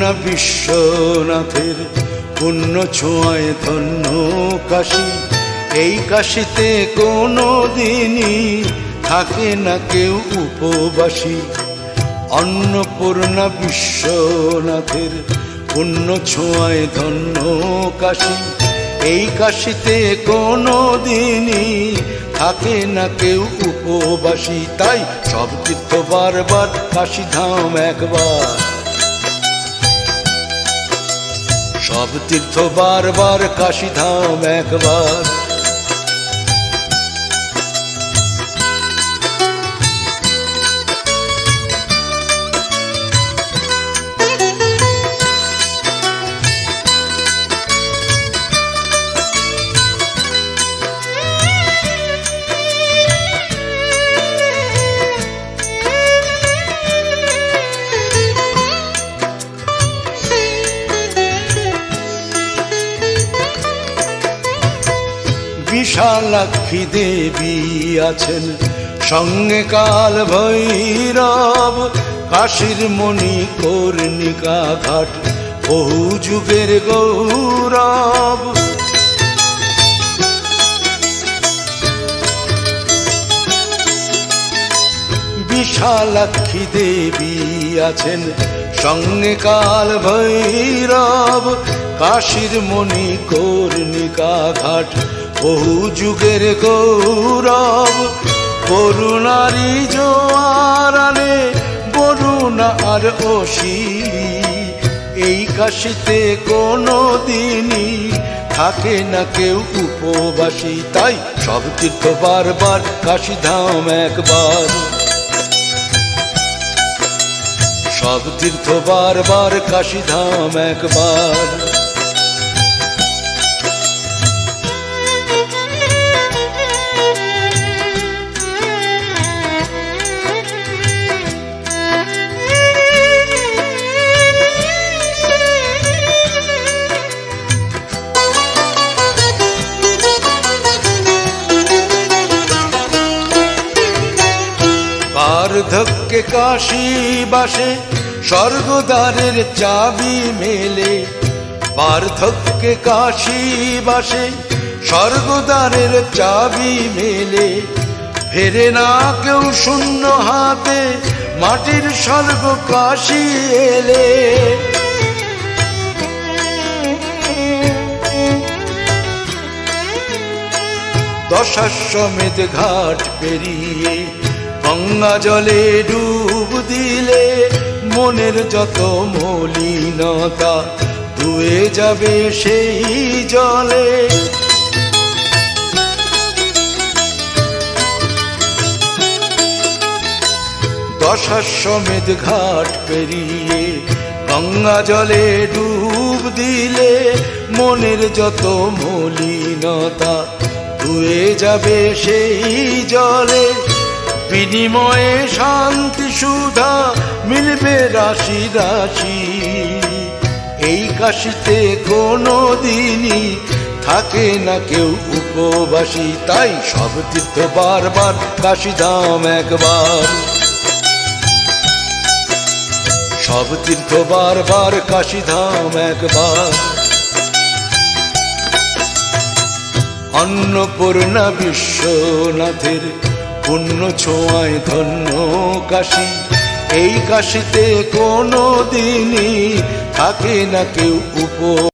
অন্নপূর্ণা বিশ্বনাথের পুণ্য ছোঁয়ায় ধন্য কাশী। এই কাশীতে কোনো দিনই থাকে না কেউ উপবাসী। অন্নপূর্ণা বিশ্বনাথের পুণ্য ছোঁয়ায় ধন্য কাশী। এই কাশীতে কোনো দিনই থাকে না কেউ উপবাসী। তাই সব তীর্থ বারবার, কাশী ধাম একবার। সব তীর্থ বারবার, কাশী ধাম একবার। বিশালাক্ষী দেবী আছেন, সঙ্গে কাল ভৈরব। কাশীর মণি কর্ণিকা ঘাট, বহু যুগের গৌরব। বিশালাক্ষী দেবী আছেন, সঙ্গে কাল ভৈরব। কাশীর মণি কর্ণিকা ঘাট, বহু যুগের গৌরব। করুণারি জোয়ার আনে বরুণা আর অসিরি। এই কাশীতে কোনো দিনই থাকে না কেউ উপবাসী। তাই সব তীর্থ বারবার, কাশী ধাম একবার। সব তীর্থ বারবার, কাশী ধাম একবার। বার্ধক্যে কাশী বাসে, স্বর্গদ্বারের চাবি মেলে। বার্ধক্যে কাশী বাসে, স্বর্গদ্বারের চাবি মেলে। ফেরে না কেউ শূন্য হাতে, মাটির স্বর্গ কাশী এলে। দশাশ্বমেধ ঘাট পেরিয়ে গঙ্গা জলে ডুব দিলে। মনের যত মলিনতা ধুয়ে যাবে সেই জলে। দশাশ্বমেধ ঘাট পেরিয়ে গঙ্গা জলে ডুব দিলে। মনের যত মলিনতা ধুয়ে যাবে সেই জলে। বিনিময়ে শান্তি সুধা মিলবে রাশি রাশি। এই কাশীতে কোনো দিনই থাকে না কেউ উপবাসী। তাই সব তীর্থ বারবার, কাশী ধাম একবার। সব তীর্থ বারবার, কাশী ধাম একবার। অন্নপূর্ণা বিশ্বনাথের পুণ্য ছোঁয়ায় ধন্য কাশী। এই কাশীতে কোনো দিনই থাকে না কেউ উপবাসী।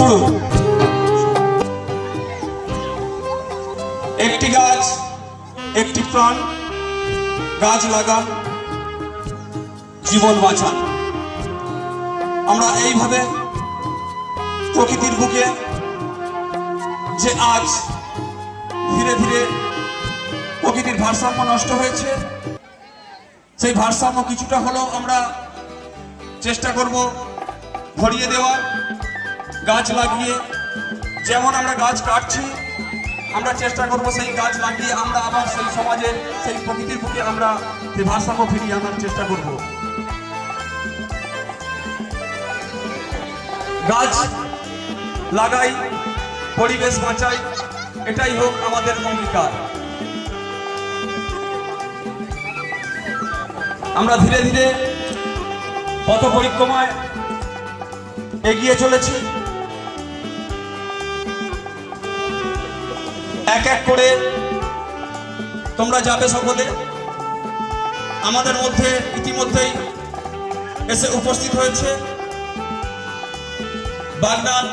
শুরু। একটি গাছ একটি প্রাণ, গাছ লাগান জীবন বাঁচান। আমরা এইভাবে প্রকৃতির বুকে যে আজ ধীরে ধীরে প্রকৃতির ভারসাম্য নষ্ট হয়েছে, সেই ভারসাম্য কিছুটা হলেও আমরা চেষ্টা করব ভরিয়ে দেওয়ার। গাছ লাগিয়ে, যেমন আমরা গাছ কাটছি, আমরা চেষ্টা করব সেই গাছ লাগিয়ে আমরা আবার সেই সমাজে, সেই প্রকৃতির বুকে আমরা সেই ভারসাম্য ফিরিয়ে আনার চেষ্টা করব। গাছ লাগাই, পরিবেশ বাঁচাই, এটাই হোক আমাদের অঙ্গীকার। আমরা ধীরে ধীরে পথ পরিক্রমায় এগিয়ে চলেছি। এক এক করে তোমরা যাবে সকলে। আমাদের মধ্যে ইতিমধ্যেই এসে উপস্থিত হয়েছে বাগনান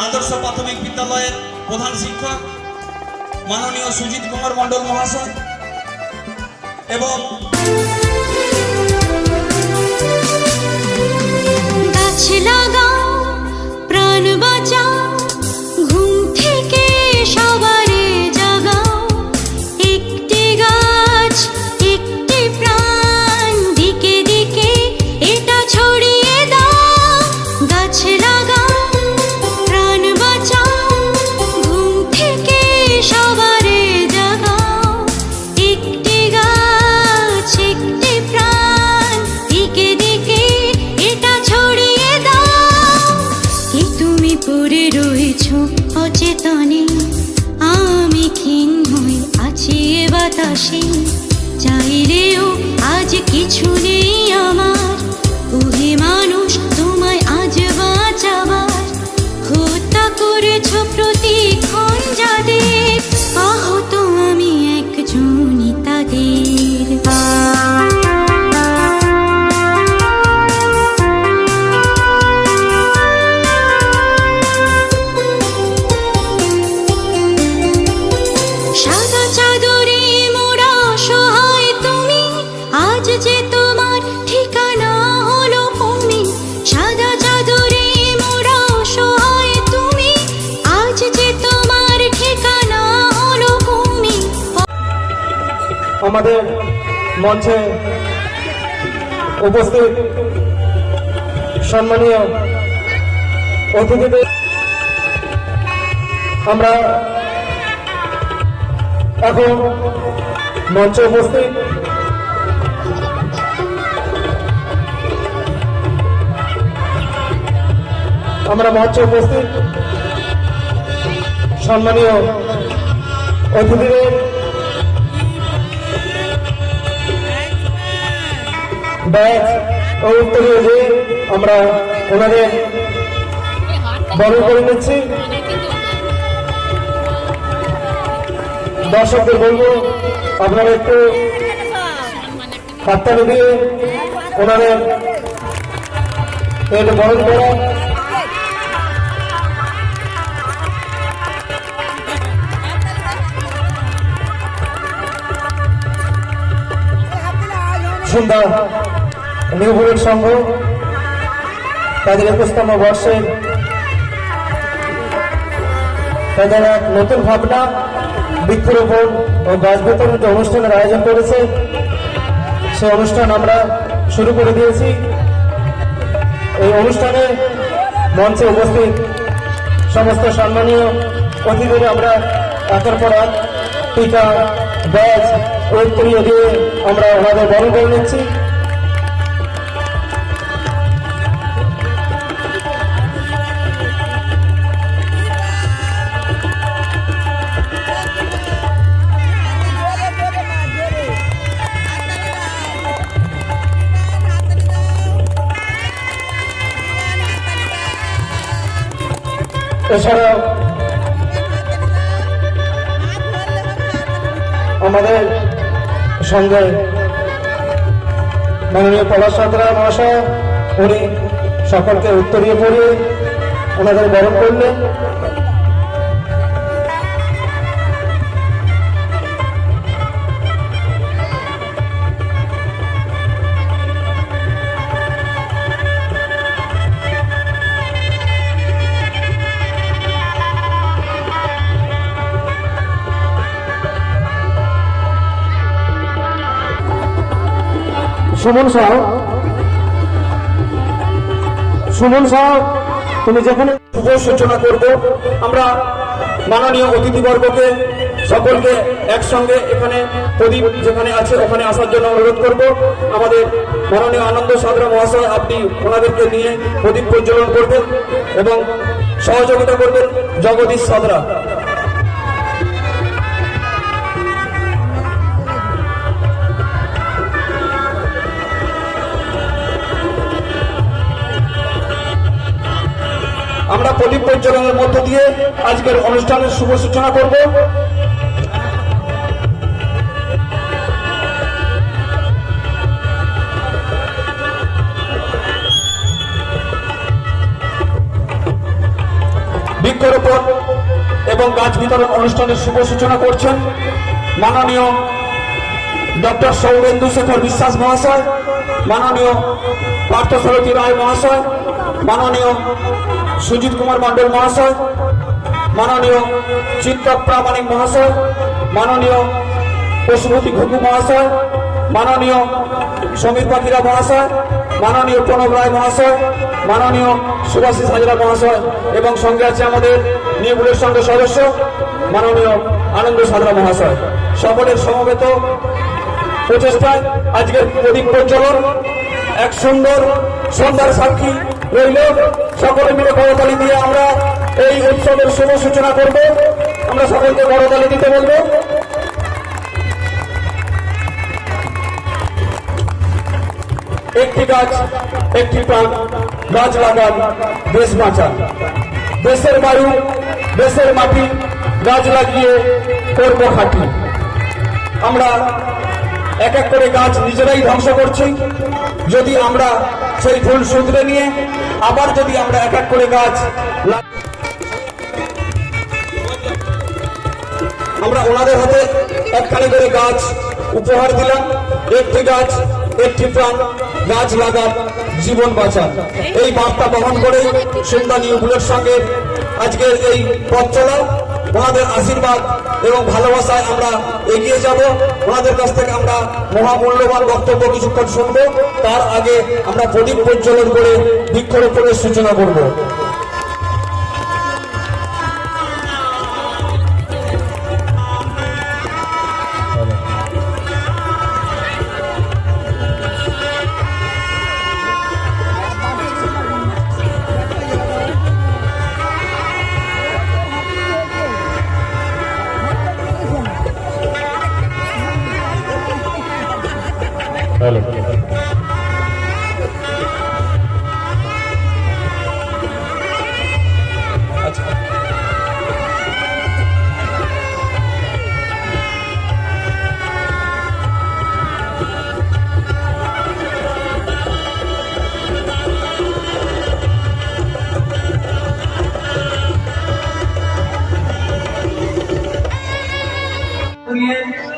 আদর্শ প্রাথমিক বিদ্যালয়ের প্রধান শিক্ষক মাননীয় সুজিত কুমার মণ্ডল মহাশয় এবং গাছ লাগাও, প্রাণ বাঁচাও, ঘুম থেকে সবারে জাগাও। একটি গাছ একটি প্রাণ, দিকে দিকে এটা ছড়িয়ে দাও। গাছ লাগাও, প্রাণ বাঁচাও, ঘুম থেকে সবারে জাগাও। একটি গাছ একটি প্রাণ, দিকে দিকে এটা ছড়িয়ে দাও। কি তুমি পড়ে রয়েছো অচেতনে, আমি ক্ষীণ হয়ে আছি এ বাতাসে। চাইলেও আজ কিছু নেই আমার, ওহে মানুষ তোমায় আজ বাঁচাবার। হত্যা করেছো প্রতিক্ষণ যাদের, আহত আমি একজনই তাদের। সাদা চাদরে মোড়া সহায় তুমি, আজ যে তোমার ঠিকানা হলো ভূমি। সাদা চাদরে মোড়া সহায় তুমি, আজ যে তোমার ঠিকানা হলো ভূমি। আমাদের মঞ্চে উপস্থিত সম্মানীয় অতিথিদের আমরা এখন মঞ্চে উপস্থিত সম্মানীয় অতিথিদের ব্যাচ ও উত্তরীয় দিয়ে আমরা ওনাদের বরণ করে নিচ্ছি। দর্শকদের বলবো আপনারা একটু হাততালি দিয়ে ওনাদের বরণ করা। সন্ধ্যা নিউ বুলেট সংঘ তাদের 21তম বর্ষের তাদের এক নতুন ভাবনা বৃক্ষরোপণ ও গাছ বিতরণ যে অনুষ্ঠানের আয়োজন করেছে, সেই অনুষ্ঠান আমরা শুরু করে দিয়েছি। এই অনুষ্ঠানে মঞ্চে উপস্থিত সমস্ত সম্মানীয় অতিথিদের আমরা একের পর এক টিকা, ব্যাজ ও উত্তরীয় দিয়ে আমরা ওনাদের বরণ করে নিচ্ছি। এছাড়াও আমাদের সঙ্গে মাননীয় পলাশ সাঁতরা মহাশয়, উনি সকলকে উত্তরীয় পড়িয়ে ওনাদের বরণ করলেন। সুমন সাহ, তুমি যেখানে শুভ সূচনা করবো, আমরা মাননীয় অতিথিবর্গকে সকলকে একসঙ্গে এখানে প্রদীপ যেখানে আছে ওখানে আসার জন্য অনুরোধ করব। আমাদের মাননীয় আনন্দ সাদরা মহাশয় আপনি ওনাদেরকে নিয়ে প্রদীপ প্রজ্বলন করবেন এবং সহযোগিতা করবেন জগদীশ সাদরা। আমরা প্রদীপ প্রজ্বলনের মধ্য দিয়ে আজকের অনুষ্ঠানের শুভ সূচনা করব। বৃক্ষরোপণ এবং গাছ বিতরণ অনুষ্ঠানের শুভ সূচনা করছেন মাননীয় ডক্টর সৌরেন্দু শেখর বিশ্বাস মহাশয়, মাননীয় পার্থসারথী রায় মহাশয়, মাননীয় সুজিত কুমার মন্ডল মহাশয়, মাননীয় চিত্তক প্রামাণিক মহাশয়, মাননীয় পশুপতি ঘুঘু মহাশয়, মাননীয় সমীর পাখিরা মহাশয়, মাননীয় প্রণব রায় মহাশয়, মাননীয় সুভাষিস হাজরা মহাশয় এবং সঙ্গে আছে আমাদের নির্মূলের সঙ্গে সদস্য মাননীয় আনন্দ সাদরা মহাশয়। সকলের সমবেত প্রচেষ্টায় আজকের প্রদীপ প্রজ্বলন এক সুন্দর সন্ধ্যার সাক্ষী রইল। সকলে মিলে করতালি দিয়ে আমরা এই উৎসবের শুভ সূচনা করব। আমরা সকলকে করতালি দিতে বলবো। একটি গাছ একটি প্রাণ, গাছ লাগান দেশ বাঁচান। দেশের বায়ু দেশের মাটি গাছ লাগিয়ে করবো খাঁটি। আমরা এক এক করে গাছ নিজেরাই ধ্বংস করছি। যদি আমরা সেই ভুল শুধরে নিয়ে আবার যদি আমরা এক এক করে গাছ আমরা ওনাদের হাতে একখানি করে গাছ উপহার দিলাম। একটি গাছ একটি প্রাণ, গাছ লাগান জীবন বাঁচান, এই বার্তা বহন করে সুন্দর নিউগুলোর সঙ্গে আজকের এই পথ চলা। ওনাদের আশীর্বাদ এবং ভালোবাসায় আমরা এগিয়ে যাব। ওনাদের কাছ থেকে আমরা মহামূল্যবান বক্তব্য কিছুক্ষণ শুনবো। তার আগে আমরা প্রদীপ প্রজ্বলন করে বৃক্ষরোপণের সূচনা করব।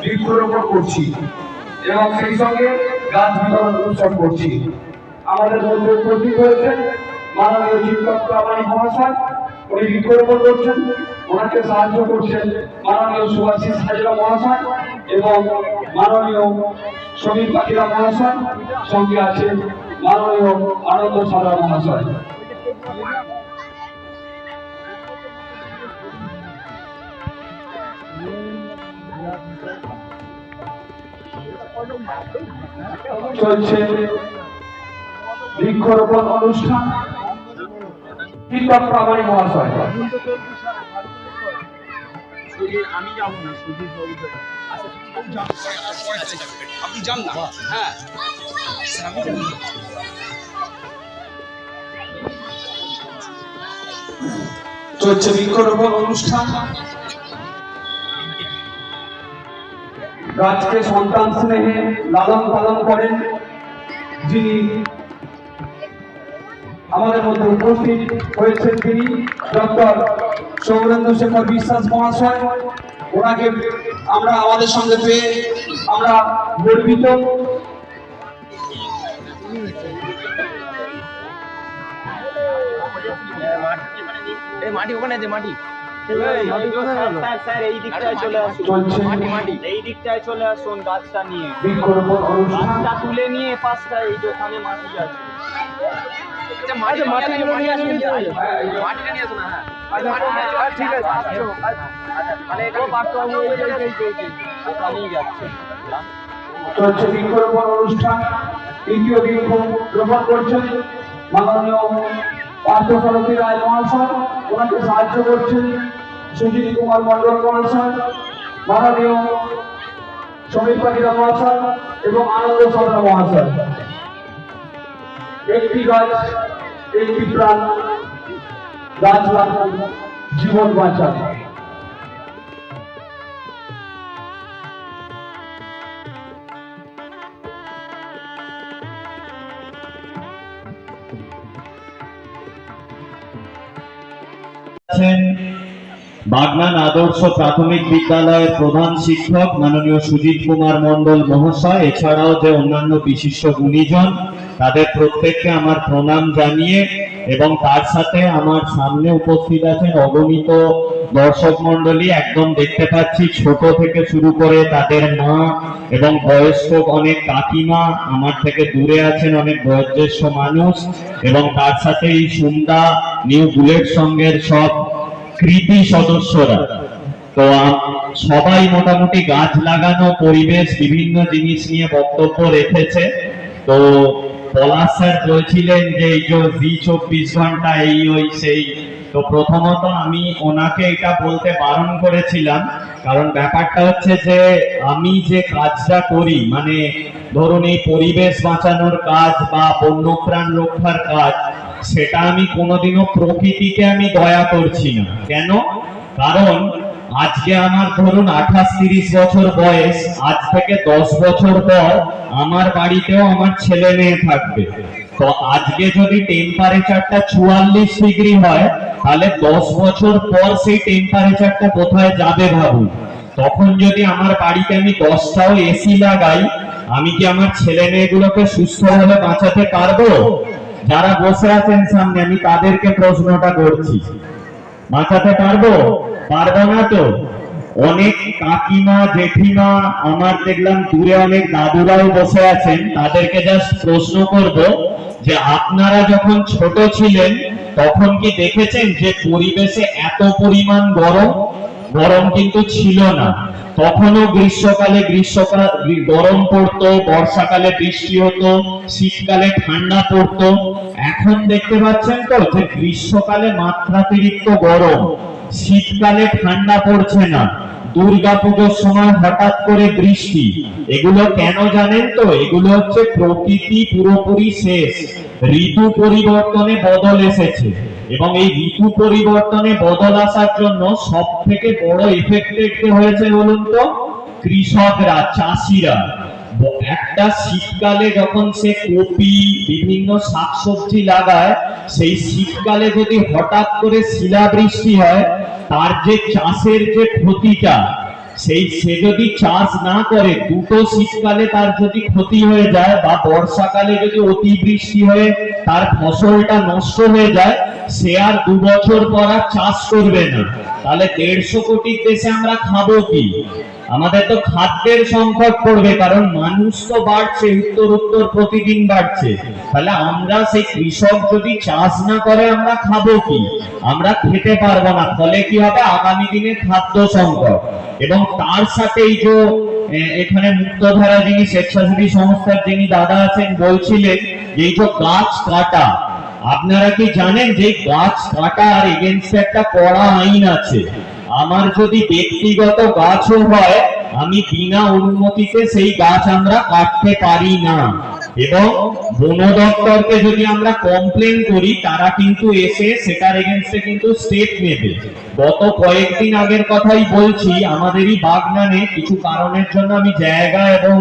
বৃক্ষরোপণ করছি এবং সেই সঙ্গে গাছ বিতরণ উৎসব করছি। আমাদের মধ্যে উপস্থিত হয়েছেন মাননীয় চিত্তক প্রামাণিক মহাশয়, উনি বৃক্ষরোপণ করছেন। ওনাকে সাহায্য করছেন মাননীয় সুভাষিস হাজরা মহাশয় এবং মাননীয় সমীর পাখিরা মহাশয়, সঙ্গে আছেন মাননীয় আনন্দ সাদরা মহাশয়। চলছে বৃক্ষরোপণ অনুষ্ঠান। চিত্তক প্রামাণিক মহাশয়। আমি যাবো না, আপনি যান না। হ্যাঁ, চলছে বৃক্ষরোপণ অনুষ্ঠান। গাছকে সন্তান স্নেহে লালন পালন করেন যিনি আমাদের মধ্যে উপস্থিত হয়েছেন তিনি ডক্টর সৌরেন্দ্র শেখর বিশ্বাস মহাশয়। ওনাকে আমরা আমাদের সঙ্গে পেয়ে আমরা গর্বিত। মাটি ওখানে আছে মাটি স্যার এই দিকটায় চলে আসুন, চলছে এই দিকটায় চলে আসুন গাছটা নিয়ে, বৃক্ষরোপণ অনুষ্ঠান। গাছটা তুলে নিয়ে পাশটা এই দোকানে মাটি আছে। মাটিটা নিয়ে আসো না। হ্যাঁ ঠিক আছে মানে এটা পাঠবাবু ওখানেই যাচ্ছে। চলছে বৃক্ষরোপণ অনুষ্ঠান। তৃতীয় বৃক্ষরোপণ করছেন মাননীয় পার্থসারথী রায় মহাশয়। ওনাকে সাহায্য করছেন সুজিত কুমার মন্ডল মহাশয়, মাননীয় সমীর পাখিরা মহাশয় এবং আনন্দ সদরা মহাশয়। একটি গাছ একটি প্রাণ, গাছ লাগান জীবন বাঁচান। বাগনান আদর্শ প্রাথমিক বিদ্যালয়ের প্রধান শিক্ষক মাননীয় সুজিত কুমার মন্ডল মহাশয়, এছাড়াও যে অন্যান্য বিশিষ্ট গুণীজন, তাদের প্রত্যেককে আমার প্রণাম জানিয়ে এবং তার সাথে আমার সামনে উপস্থিত আছেন অগণিত দর্শক মন্ডলী। একদম দেখতে পাচ্ছি ছোট থেকে শুরু করে তাদের মা এবং বয়স্ক অনেক কাকিমা, আমার থেকে দূরে আছেন অনেক বয়োজ্যেষ্ঠ মানুষ, এবং তার সাথে এই সুন্দা নিউ বুলেট সঙ্গের সব কৃতি সদস্যরা। তো সবাই মোটামুটি গাছ লাগানো, পরিবেশ, বিভিন্ন জিনিস নিয়ে বক্তব্য রেখেছে। তো পলাশ স্যার বলছিলেন যে এই যে জি24 ঘন্টা এই ওই সেই। তো প্রথমত আমি ওনাকে এটা বলতে বারণ করেছিলাম, কারণ ব্যাপারটা হচ্ছে যে আমি যে কাজটা করি, মানে ধরুন এই পরিবেশ বাঁচানোর কাজ বা বন্যপ্রাণ রক্ষার কাজ, সেটা আমি কোনোদিনও প্রকৃতিকে আমি দয়া করছি না। কেন? কারণ আজকে আমার ধরুন 28-30 বছর বয়স, আজ থেকে 10 বছর পর আমার বাড়িতেও আমার ছেলে মেয়ে থাকবে। তো আজকে যদি টেম্পারেচারটা 44 ডিগ্রি হয়, তাহলে 10 বছর পর সেই টেম্পারেচারটা কোথায় যাবে ভাবুন। তখন যদি আমার বাড়িতে আমি 10টাও এসি লাগাই, আমি কি আমার ছেলে মেয়েগুলোকে সুস্থভাবে বাঁচাতে পারবো? যারা বসে আছেন সামনে, আমি তাদেরকে প্রশ্নটা করছি, বাঁচাতে পারবো? পারবো না তো। অনেক কাকিমা জেঠিমা, আমার দেখলাম দূরে অনেক দাদুরাও বসে আছেন, তাদেরকে জাস্ট প্রশ্ন করব যে আপনারা যখন ছোট ছিলেন তখন কি দেখেছেন যে পরিবেশে এত পরিমাণ গরম কিন্তু ছিল না। তখনও গ্রীষ্মকালে গরম পড়তো, বর্ষাকালে বৃষ্টি হতো, শীতকালে ঠান্ডা পড়তো। এখন দেখতে পাচ্ছেন তো যে গ্রীষ্মকালে মাত্রাতিরিক্ত গরম, শীতকালে ঠান্ডা পড়ছে না, দুর্গাপুজোর সময় হঠাৎ করে বৃষ্টি। এগুলো কেন জানেন তো? এগুলো হচ্ছে প্রকৃতি পুরোপুরি শেষ, ঋতু পরিবর্তনে বদল এসেছে। এবং এই ঋতু পরিবর্তনে বদল আসার জন্য সব থেকে বড় এফেক্টেড কে হয়েছে বলুন তো? কৃষকরা, চাষিরা। একটা শীতকালে যখন সে কপি বিভিন্ন শাকসবজি লাগায়, সেই শীতকালে যদি হঠাৎ করে শিলাবৃষ্টি হয়, তার যে চাষের যে ক্ষতিটা, সে যদি চাষ না করে, দুটো শীতকালে তার যদি ক্ষতি হয়ে যায়, বা বর্ষাকালে যদি অতিবৃষ্টি হয়ে তার ফসলটা নষ্ট হয়ে যায়, সে আর 2 বছর পর আর চাষ করবে না। তাহলে 150 কোটির দেশে আমরা খাবো কি? আমাদের তো খাদ্যের সংকট পড়বে, কারণ মানুষ তো বাড়ছে, উত্তর প্রতিদিন বাড়ছে। তাহলে আমরা সেই কৃষক যদি চাষ না করে আমরা খাবো কি? আমরা খেতে পারবো না। ফলে কি হবে? আগামী দিনে খাদ্য সংকট। এবং তার সাথে এই যে এখানে মুক্তধারা যিনি স্বেচ্ছাসেবী সংস্থার যিনি দাদা আছেন, বলছিলেন এই যে গাছ কাটা, আপনারা কি জানেন যে গাছ কাটার এগেইনস্টে একটা কড়া আইন আছে? আমার যদি ব্যক্তিগত গাছও হয়, আমি বিনা অনুমতিতে সেই গাছ আমরা কাটতে পারি না। এবং বন দপ্তরকে যদি আমরা কমপ্লেন করি, তারা কিন্তু এসে সেটার এগেইনস্টে কিন্তু স্টেপ নেবে। গত কয়েকদিন আগের কথাই বলছি, আমাদেরই বাগনানে কিছু কারণের জন্য আমি জায়গা এবং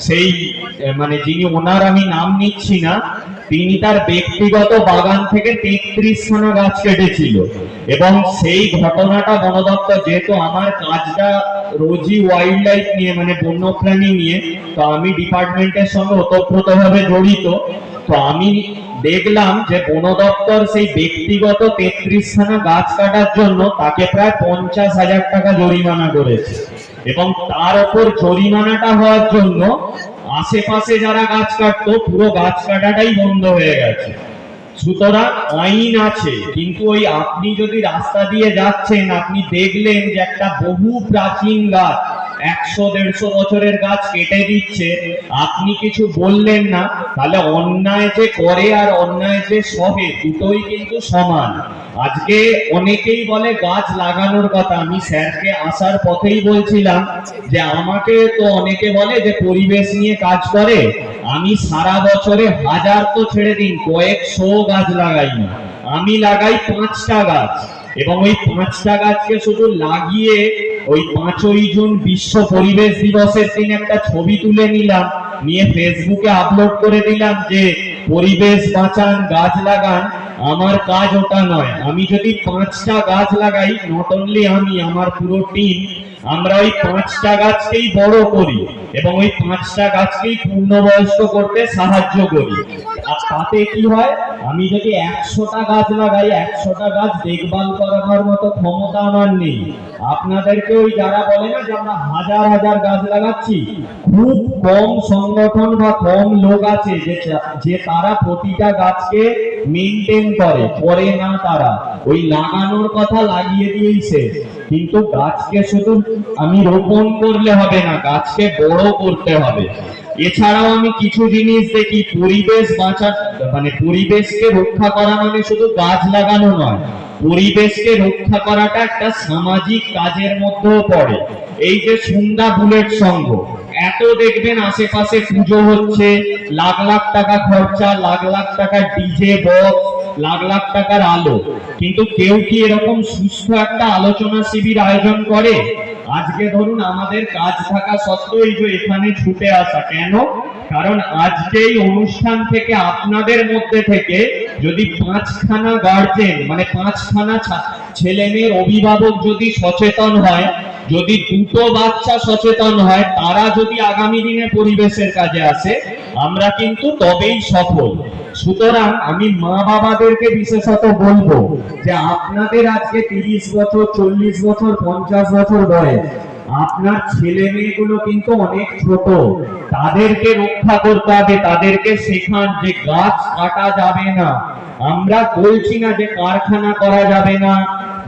সেই মানে যিনি ওনার আমি নাম নিচ্ছি না, তিনি তার ব্যক্তিগত বাগান থেকে 33খানা গাছ কেটেছিল। এবং সেই ঘটনাটা বন দপ্তর, যেহেতু আমার কাজটা রোজই ওয়াইল্ড লাইফ নিয়ে মানে বন্যপ্রাণী নিয়ে, তো আমি ডিপার্টমেন্টের সঙ্গে ওতপ্রোতভাবে জড়িত। তো আমি দেখলাম যে বন দপ্তর সেই ব্যক্তিগত 33খানা গাছ কাটার জন্য তাকে প্রায় 50,000 টাকা জরিমানা করেছে। এবং তার উপর জরিমানাটা হওয়ার জন্য আশেপাশে যারা গাছ কাটতো পুরো গাছ কাটাটাই বন্ধ হয়ে গেছে। সুতরাং আইন আছে, কিন্তু ওই আপনি যদি রাস্তা দিয়ে যাচ্ছেন, আপনি দেখলেন যে একটা বহু প্রাচীন গাছ 100-150 বছরের গাছ কেটে দিচ্ছে, আপনি কিছু বললেন না, তাহলে অন্যায় যে করে আর অন্যায় যে সবে দুটোই কিন্তু সমান। আজকে অনেকেই বলে গাছ লাগানোর কথা, আমি স্যারকে আসার পথেই বলছিলাম যে আমাকে তো অনেকে বলে যে পরিবেশ নিয়ে কাজ করে, আমি সারা বছরে 1000 তো ছেড়ে দিন, কয়েকশো গাছ লাগাই না, আমি লাগাই 5টা গাছ। এবং ওই 5টা গাছকে শুধু লাগিয়ে ওই 5ই জুন বিশ্ব পরিবেশ দিবসের দিন একটা ছবি তুলে নিলাম, নিয়ে ফেসবুকে আপলোড করে দিলাম যে পরিবেশ বাঁচান, গাছ লাগান। আমার কাজ ওটা নয়। আমি যদি 5টা গাছ লাগাই, নট অনলি আমি, আমার পুরো টিম, আমরা ওই 5টা গাছকেই বড় করি এবং ওই 5টা গাছকেই পূর্ণবয়স্ক করতে সাহায্য করি। আর তাতে কি হয়, আমি যদি 100টা গাছ লাগাই, 100টা গাছ দেখভাল করার মতো ক্ষমতা আমার নেই। আপনাদেরকে ওই যারা বলে না যে আমরা হাজার হাজার গাছ লাগাচ্ছি, খুব কম সংগঠন বা কম লোক আছে যে তারা প্রতিটা গাছকে মেনটেন করে না। তারা ওই লাগানোর কথা লাগিয়ে দিয়েছে, কিন্তু গাছকে শুধু আমি রোপণ করলে হবে না, গাছকে বড় করতে হবে। এছাড়াও আমি কিছু জিনিস দেখি, পরিবেশ বাঁচা মানে পরিবেশকে রক্ষা করা মানে শুধু গাছ লাগানো নয়, পরিবেশকে রক্ষা করাটা একটা সামাজিক কাজের মধ্যেও পড়ে। এই যে সন্ধ্যা বুলেট সংঘ, এত দেখবেন আশেপাশে পুজো হচ্ছে, লাখ লাখ টাকা খরচা, লাখ লাখ টাকা ডিজে বক্স, লাখ লাখ টাকার আলো, কিন্তু কেউ কি এরকম সুস্থ একটা আলোচনা শিবির আয়োজন করে? আজকে ধরুন আমাদের কাজ থাকা সত্ত্বেও এই যে এখানে ছুটে আসা কেন? কারণ আজকে এই অনুষ্ঠান থেকে আপনাদের মধ্যে থেকে যদি 5খানা গার্জেন মানে 5খানা ছেলে মেয়ের অভিভাবক যদি সচেতন হয়, যদি 2টো বাচ্চা সচেতন হয়, তারা যদি আগামী দিনে পরিবেশের কাজে আসে, আমরা কিন্তু তবেই সফল। সুতরাং আমি মা বাবাদেরকে বিশেষত বলবো যে আপনাদের আজকে 30 বছর, 40 বছর, 50 বছর বয়স, আপনার ছেলে মেয়েগুলো কিন্তু অনেক ছোট, তাদেরকে রক্ষা করতে হবে, তাদেরকে শেখান যে গাছ কাটা যাবে না। আমরা বলছি না যে কারখানা করা যাবে না,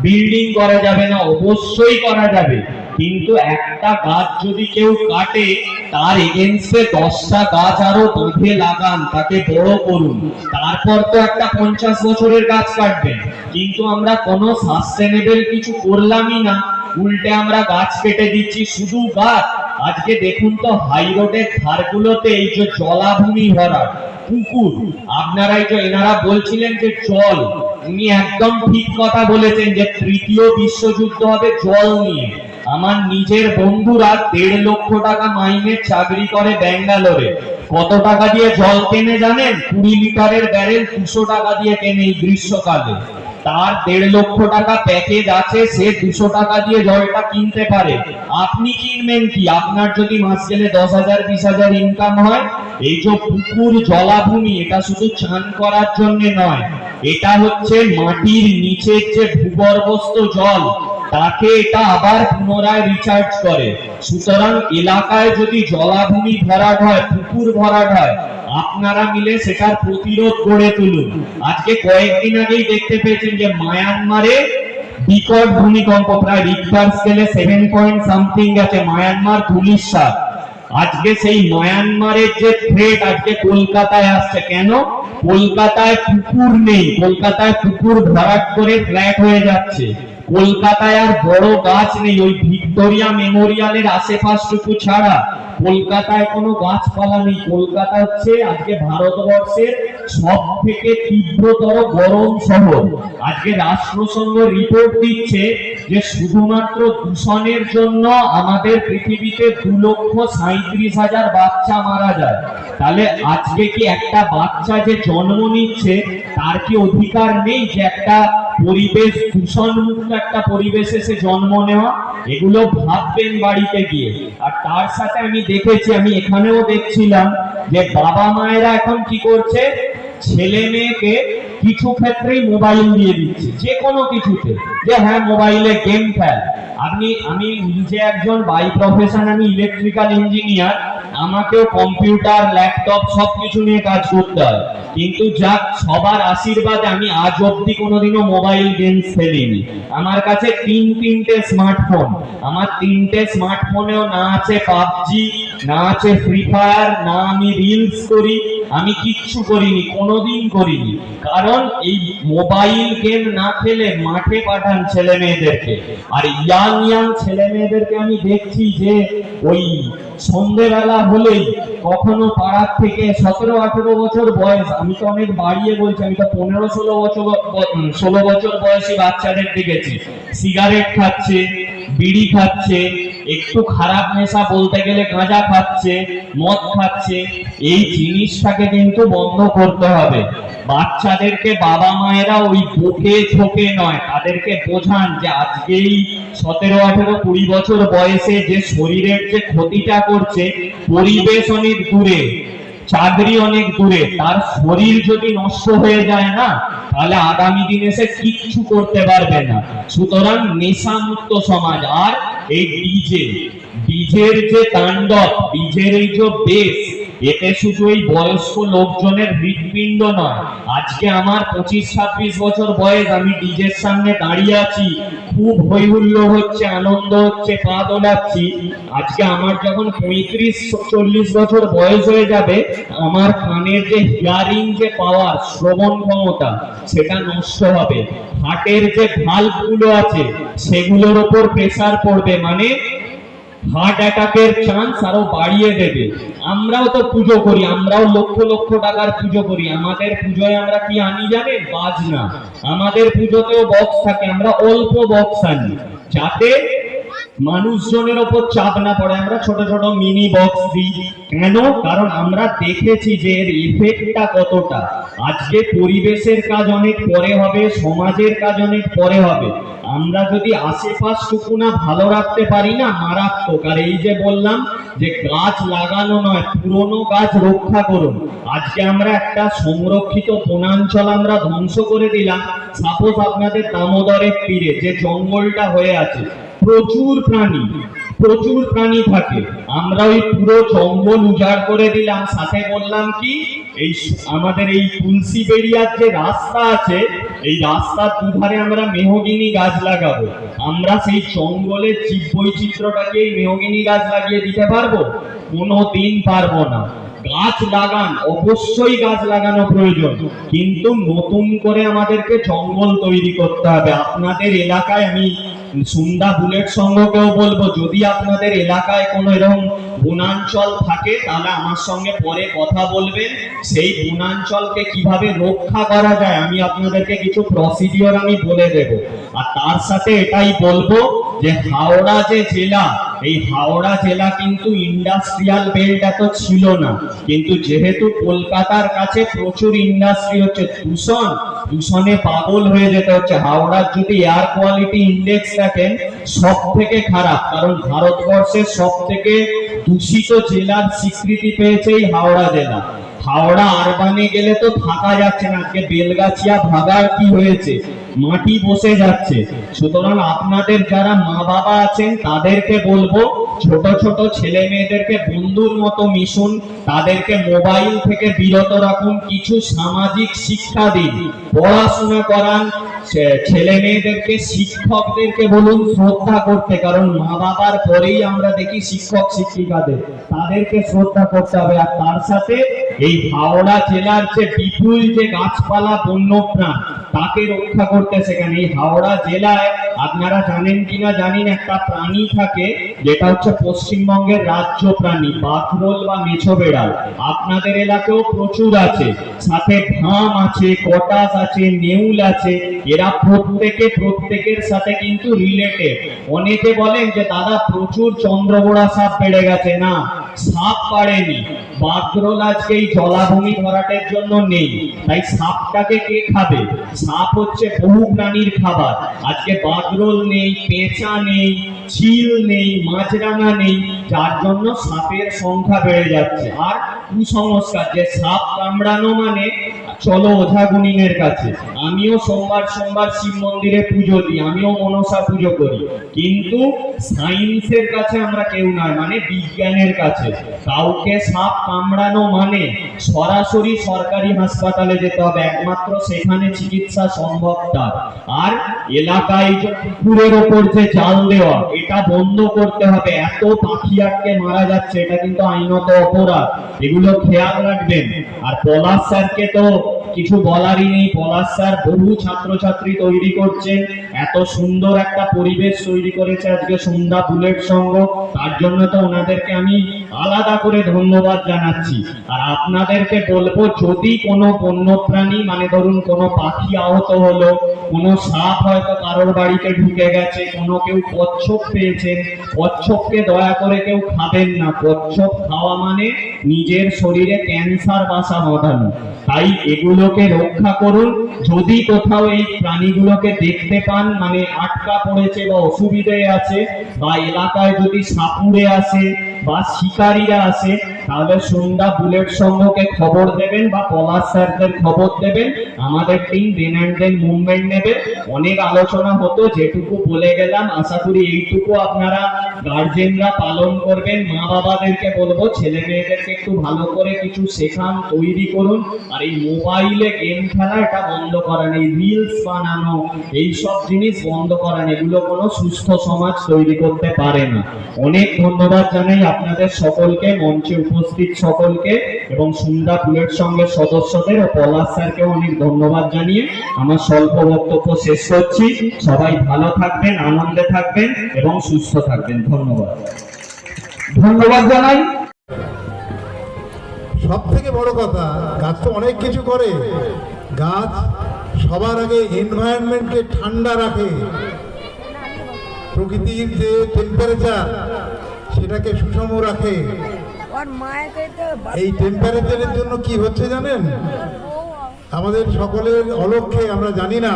বিল্ডিং করা যাবে না, অবশ্যই করা যাবে, কিন্তু একটা গাছ যদি কেউ কাটে, তার এগেইনস্টে 10টা গাছ আরো বেঁধে লাগান, তাকে বড় করুন, তারপর তো একটা 50 বছরের গাছ কাটবেন। কিন্তু আমরা কোনো সাস্টেনেবল কিছু করলামই না, উল্টে আমরা গাছ কেটে দিচ্ছি, শুধু গাছ। আজকে দেখুন তো হাই রোডের ধারগুলোতে এই যে জলাভূমি ভরা পুকুর, আপনারা এই যে এনারা বলছিলেন যে জল, উনি একদম ঠিক কথা বলেছেন যে 3য় বিশ্বযুদ্ধ হবে জল নিয়ে। আমার নিজের বন্ধুরা 1.5 লক্ষ টাকা মাইনে চাকরি করে ব্যাঙ্গালোরে, কত টাকা দিয়ে জল কেনে জানেন? 20 লিটারের ব্যারেল 200 টাকা দিয়ে কেনে এই গ্রীষ্মকালে। তার 1.5 লক্ষ টাকা প্যাকেজ আছে, সে 200 টাকা দিয়ে জলটা কিনতে পারে। আপনি কিনবেন কি? আপনার যদি মাস গেলে 10,000 20,000 ইনকাম হয়, এই যে পুকুর জলাভূমি, এটা শুধু চান করার জন্য নয়, এটা হচ্ছে মাটির নিচের যে ভূগর্ভস্থ জল, তাকে এটা আবার পুনরায় রিচার্জ করে। সুতরাং এলাকায় যদি জলাভূমি ভরাট হয়, পুকুর ভরাট হয়, আপনারা মিলে সেটার প্রতিরোধ গড়ে তুলুন। আজকে কয়েকদিন আগেই দেখতে পেয়েছেন যে মায়ানমারে বিকট ভূমিকম্প, প্রায় রিক্টার স্কেলে 7 পয়েন্ট সামথিং গেছে, মায়ানমার ধুলিস্বাদ। আজকে সেই মায়ানমারের যে থ্রেট আজকে কলকাতায় আসছে, কেন? কলকাতায় পুকুর নেই, কলকাতায় পুকুর ভরাট করে ফ্ল্যাট হয়ে যাচ্ছে, কলকাতায় আর বড় গাছ নেই, ওই ভিক্টোরিয়া মেমোরিয়ালের আশেপাশটুকু ছাড়া কলকাতায় কোনো গাছপালা নেই। কলকাতা হচ্ছে আজকে ভারতবর্ষের সব থেকে তীব্রতর গরম শহর। আজকে রাষ্ট্রসংঘ রিপোর্ট দিচ্ছে যে শুধুমাত্র দূষণের জন্য আমাদের পৃথিবীতে 2,37,000 বাচ্চা মারা যায়। তাহলে আজকে কি একটা বাচ্চা যে জন্ম নিচ্ছে তার কি অধিকার নেই যে একটা পরিবেশ দূষণ মুক্ত একটা পরিবেশে সে জন্ম নেওয়া? এগুলো ভাববেন বাড়িতে গিয়ে। আর তার সাথে আমি দেখেছি, আমি এখানেও দেখছিলাম যে বাবা মায়েরা এখন কি করছে, ছেলে মেয়েকে কিছু ক্ষেত্রেই মোবাইল দিয়ে দিচ্ছে, যে কোনো কিছুতে, যে হ্যাঁ মোবাইলে গেম খেল। আমি নিজে একজন বাই প্রফেশন, আমি ইলেকট্রিক্যাল ইঞ্জিনিয়ার, আমাকেও কম্পিউটার ল্যাপটপ সবকিছু নিয়ে কাজ করতে হয়, কিন্তু যাক সবার আশীর্বাদে আমি আজ অব্দি কোনোদিনও মোবাইল গেমস খেলিনি। আমার কাছে তিনটে স্মার্টফোন, আমার 3টে স্মার্টফোনেও না আছে পাবজি, না আছে ফ্রি ফায়ার, না আমি রিলস করি, আমি কিচ্ছু করিনি, কোনোদিন করিনি। কারণ এই মোবাইল গেম না খেলে মাঠে পাঠান ছেলে মেয়েদেরকে। আর ইয়াং ছেলে মেয়েদেরকে আমি দেখছি যে ওই সন্ধ্যেবেলা হলেই কখনো পাড়ার থেকে 17-18 বছর বয়স, আমি তো অনেক বাড়িয়ে বলছি, আমি তো 15-16 বছর বয়সী বাচ্চাদের দেখেছি সিগারেট খাচ্ছে, বিড়ি খাচ্ছে, একটু খারাপ নেশা বলতে গেলে গাঁজা খাচ্ছে, মদ খাচ্ছে। এই জিনিসটাকে কিন্তু বন্ধ করতে হবে। বাচ্চাদেরকে বাবা মায়েরা ওই বুকে ঝোঁকে নয়, তাদেরকে বোঝান যে আজকেই 17-18-20 বছর বয়সে যে শরীরের যে ক্ষতিটা করছে, পরিবেশ অনেক দূরে, চাকরি অনেক দূরে, তার শরীর যদি নষ্ট হয়ে যায় না, তাহলে আগামী দিনে সে কিচ্ছু করতে পারবে না। সুতরাং নেশা মুক্ত সমাজ। আর এই ডিজের যে তাণ্ডব, ডিজের এই যে বেশ, এতে শুধু এই বয়স্ক লোকজনের হৃৎপিণ্ড নয়। আজকে আমার 25-26 বছর বয়স, আমি ডিজের সামনে দাঁড়িয়ে আছি, খুব হই হুল্লোড় হচ্ছে, আনন্দ হচ্ছে, পা দোলাচ্ছি। আজকে আমার যখন 35-40 বছর বয়স হয়ে যাবে, আমার কানের যে হিয়ারিং যে পাওয়ার, শ্রবণ ক্ষমতা, সেটা নষ্ট হবে। হার্টের যে ভালভ গুলো আছে সেগুলোর উপর প্রেসার পড়বে, মানে হার্ট অ্যাটাকের চান্স আরো বাড়িয়ে দেবে। আমরাও তো পুজো করি, আমরাও লক্ষ লক্ষ টাকার পুজো করি, আমাদের পুজোয় আমরা কি আনি জানেন? বাজনা। আমাদের পুজোতেও বক্স থাকে, আমরা অল্প বক্স আনি যাতে মানুষজনের ওপর চাপ না পড়ে। আমরা ছোট ছোট মিনি বক্স দিই কেন? কারণ আমরা দেখেছি যে এর ইফেক্টটা কতটা। আজকে পরিবেশের কাজ অনেক পরে হবে, সমাজের কাজ অনেক পরে হবে। আমরা যদি আশেপাশটুকু না ভালো রাখতে পারি না, মারাত্মক। আর এই যে বললাম যে গাছ লাগানো নয়, পুরনো গাছ রক্ষা করুন। আজকে আমরা একটা সংরক্ষিত বনাঞ্চল আমরা ধ্বংস করে দিলাম। সাপোজ আপনাদের দামোদরের তীরে যে জঙ্গলটা হয়ে আছে, প্রচুর প্রাণী থাকে, আমরা ওই পুরো জঙ্গল উজাড় করে দিলাম। সাথে বললাম কি, এই আমাদের এই তুলসী বেরিয়ার যে রাস্তা আছে, এই রাস্তার দুধারে আমরা মেহগিনি গাছ লাগাবো। আমরা সেই জঙ্গলের জীব বৈচিত্র্যটাকে এই মেহগিনি গাছ লাগিয়ে দিতে পারবো? কোনোদিন পারবো না। গাছ লাগান, অবশ্যই গাছ লাগানো প্রয়োজন, কিন্তু নতুন করে আমাদেরকে জঙ্গল তৈরি করতে হবে। আপনাদের এলাকায় আমি সুন্দা বুলেট সংঘকেও বলবো, যদি আপনাদের এলাকায় কোনো এরকম বনাঞ্চল থাকে তাহলে আমার সঙ্গে পরে কথা বলবেন। সেই বনাঞ্চলকে কিভাবে রক্ষা করা যায় আমি আপনাদেরকে কিছু প্রসিডিওর আমি বলে দেব। আর তার সাথে এটাই বলবো যে হাওড়া যে জেলা, এই হাওড়া জেলা কিন্তু ইন্ডাস্ট্রিয়াল বেল্ট এত ছিল না, কিন্তু যেহেতু কলকাতার কাছে প্রচুর ইন্ডাস্ট্রি হচ্ছে, দূষণে পাগল হয়ে যেতে হচ্ছে। হাওড়ার যদি এয়ার কোয়ালিটি ইন্ডেক্স দেখেন, সব থেকে খারাপ। কারণ ভারতবর্ষের সব থেকে দূষিত জেলার স্বীকৃতি পেয়েছে এই হাওড়া জেলা। হাওড়া আরবানে গেলে তো থাকা যাচ্ছে না, আজকে বেলগাছিয়া ভাগার কি হয়েছে, মাটি বসে যাচ্ছে। সুতরাং আপনাদের যারা মা বাবা আছেন তাদেরকে বলবো, ছোট ছোট ছেলে মেয়েদেরকে বন্ধুর মতো মিশুন, তাদেরকে মোবাইল থেকে বিরত রাখুন, কিছু সামাজিক শিক্ষা দিন, পড়াশোনা করান। ছেলে মেয়েদেরকে, শিক্ষকদেরকে বলুন শ্রদ্ধা করতে, কারণ মা বাবার পরেই আমরা দেখি শিক্ষক শিক্ষিকাদের, তাদেরকে শ্রদ্ধা করতে হবে। আর তার সাথে এই হাওড়া জেলার যে বিপুল যে গাছপালা বন্যপ্রাণ, তাকে রক্ষা করতে শেখান। এই হাওড়া জেলায় আপনারা জানেন কিনা জানেন, একটা প্রাণী থাকে যেটা হচ্ছে পশ্চিমবঙ্গের রাজ্য প্রাণী, বাঘরোল বা মেছো বেড়াল। আপনাদের এলাকাতেও প্রচুর আছে, সাথে ধাম আছে, কটাস আছে, নেউল আছে। এরা প্রত্যেকের সাথে কিন্তু রিলেটেড। অনেকে বলেন যে দাদা প্রচুর চন্দ্রবোড়া সাপ বেড়ে গেছে, না, সাপ বাড়েনি। বাঘরোল আজকে এই জলাভূমি ভরাটের জন্য নেই, তাই সাপটাকে কে খাবে? সাপ হচ্ছে বহু প্রাণীর খাবার। আজকে বাঘরোল নেই, পেঁচা নেই, চিল নেই, মাছরাঙা নেই, যার জন্য সাপের সংখ্যা বেড়ে যাচ্ছে। আর কুসংস্কার যে সাপ কামড়ানো মানে চলো ওঝা গুনিনের কাছে। আমিও সোমবার শিব মন্দিরে পুজো দিই, আমিও মনসা পুজো করি, কিন্তু সায়েন্সের কাছে আমরা কেউ নয়, মানে বিজ্ঞানের কাছে। কাউকে সাপ কামড়ানো মানে সরাসরি সরকারি হাসপাতালে যেতে হবে, একমাত্র সেখানে চিকিৎসা সম্ভব তার। আর এলাকায় যে পুকুরের ওপর যে জাল দেওয়া, এটা বন্ধ করতে হবে। এত পাখি আটকে মারা যাচ্ছে, এটা কিন্তু আইনত অপরাধ, এগুলো খেয়াল রাখবেন। আর পলাশ স্যারকে তো কিছু বলারই নেই। পলাশ স্যার বহু ছাত্রছাত্রী তৈরি করছেন, এত সুন্দর একটা পরিবেশ তৈরি করেছে আজকে সন্ধ্যা বুলেট সংঘ, তার জন্য তো ওনাদেরকে আমি আলাদা করে ধন্যবাদ জানাচ্ছি। আর আপনাদেরকে বলবো, যদি কোনো বন্যপ্রাণী মানে ধরুন কোনো পাখি আহত হলো, কোনো সাপ হয়তো কারোর বাড়িতে ঢুকে গেছে, কোনো কেউ কচ্ছপ পেয়েছেন, কচ্ছপকে দয়া করে কেউ খাবেন না। কচ্ছপ খাওয়া মানে নিজের শরীরে ক্যান্সার বাসা বাঁধানো, তাই এগুলোকে রক্ষা করুন। যদি কোথাও এই প্রাণীগুলোকে দেখতে পান, মানে আটকা পড়েছে বা অসুবিধে আছে, বা এলাকায় যদি সাপুড়ে আসে বা শিকারীরা আসে, তাহলে সন্ধ্যা বুলেট সংঘকে খবর দেবেন বা পলাশ স্যারদের খবর দেবেন। আমাদের team then and then movement নেবে। অনেক আলোচনা হতো, যেটুকু বলে গেলাম, আশা করি এইটুকু আপনারা গার্জেনরা পালন করবেন। মা বাবাদেরকে বলবো ছেলে মেয়েদেরকে একটু ভালো করে কিছু শেখান, তৈরি করুন। আর এই মোবাইলে গেম খেলা এটা বন্ধ করেন, এই রিলস বানানো, এইসব জিনিস বন্ধ করেন, এগুলো কোনো সুস্থ সমাজ তৈরি করতে পারে না। অনেক ধন্যবাদ জানাই আপনাদের সকলকে, মঞ্চে উপস্থিত সকলকে, এবং সন্ধ্যা বুলেট সংঘের সদস্যদের ও পলাশ স্যারকে অনেক ধন্যবাদ জানিয়ে আমার স্বল্প বক্তব্য শেষ করছি। সবাই ভালো থাকবেন, আনন্দে থাকবেন এবং সুস্থ থাকবেন। ধন্যবাদ জানাই। সব থেকে বড় কথা, গাছ তো অনেক কিছু করে। গাছ সবার আগে এনভায়রনমেন্টকে ঠান্ডা রাখে, প্রকৃতির যে টেম্পারেচার সেটাকে সুষম রাখে। এই টেম্পারেচারের জন্য কি হচ্ছে জানেন? আমাদের সকলের অলক্ষ্যে আমরা জানি না,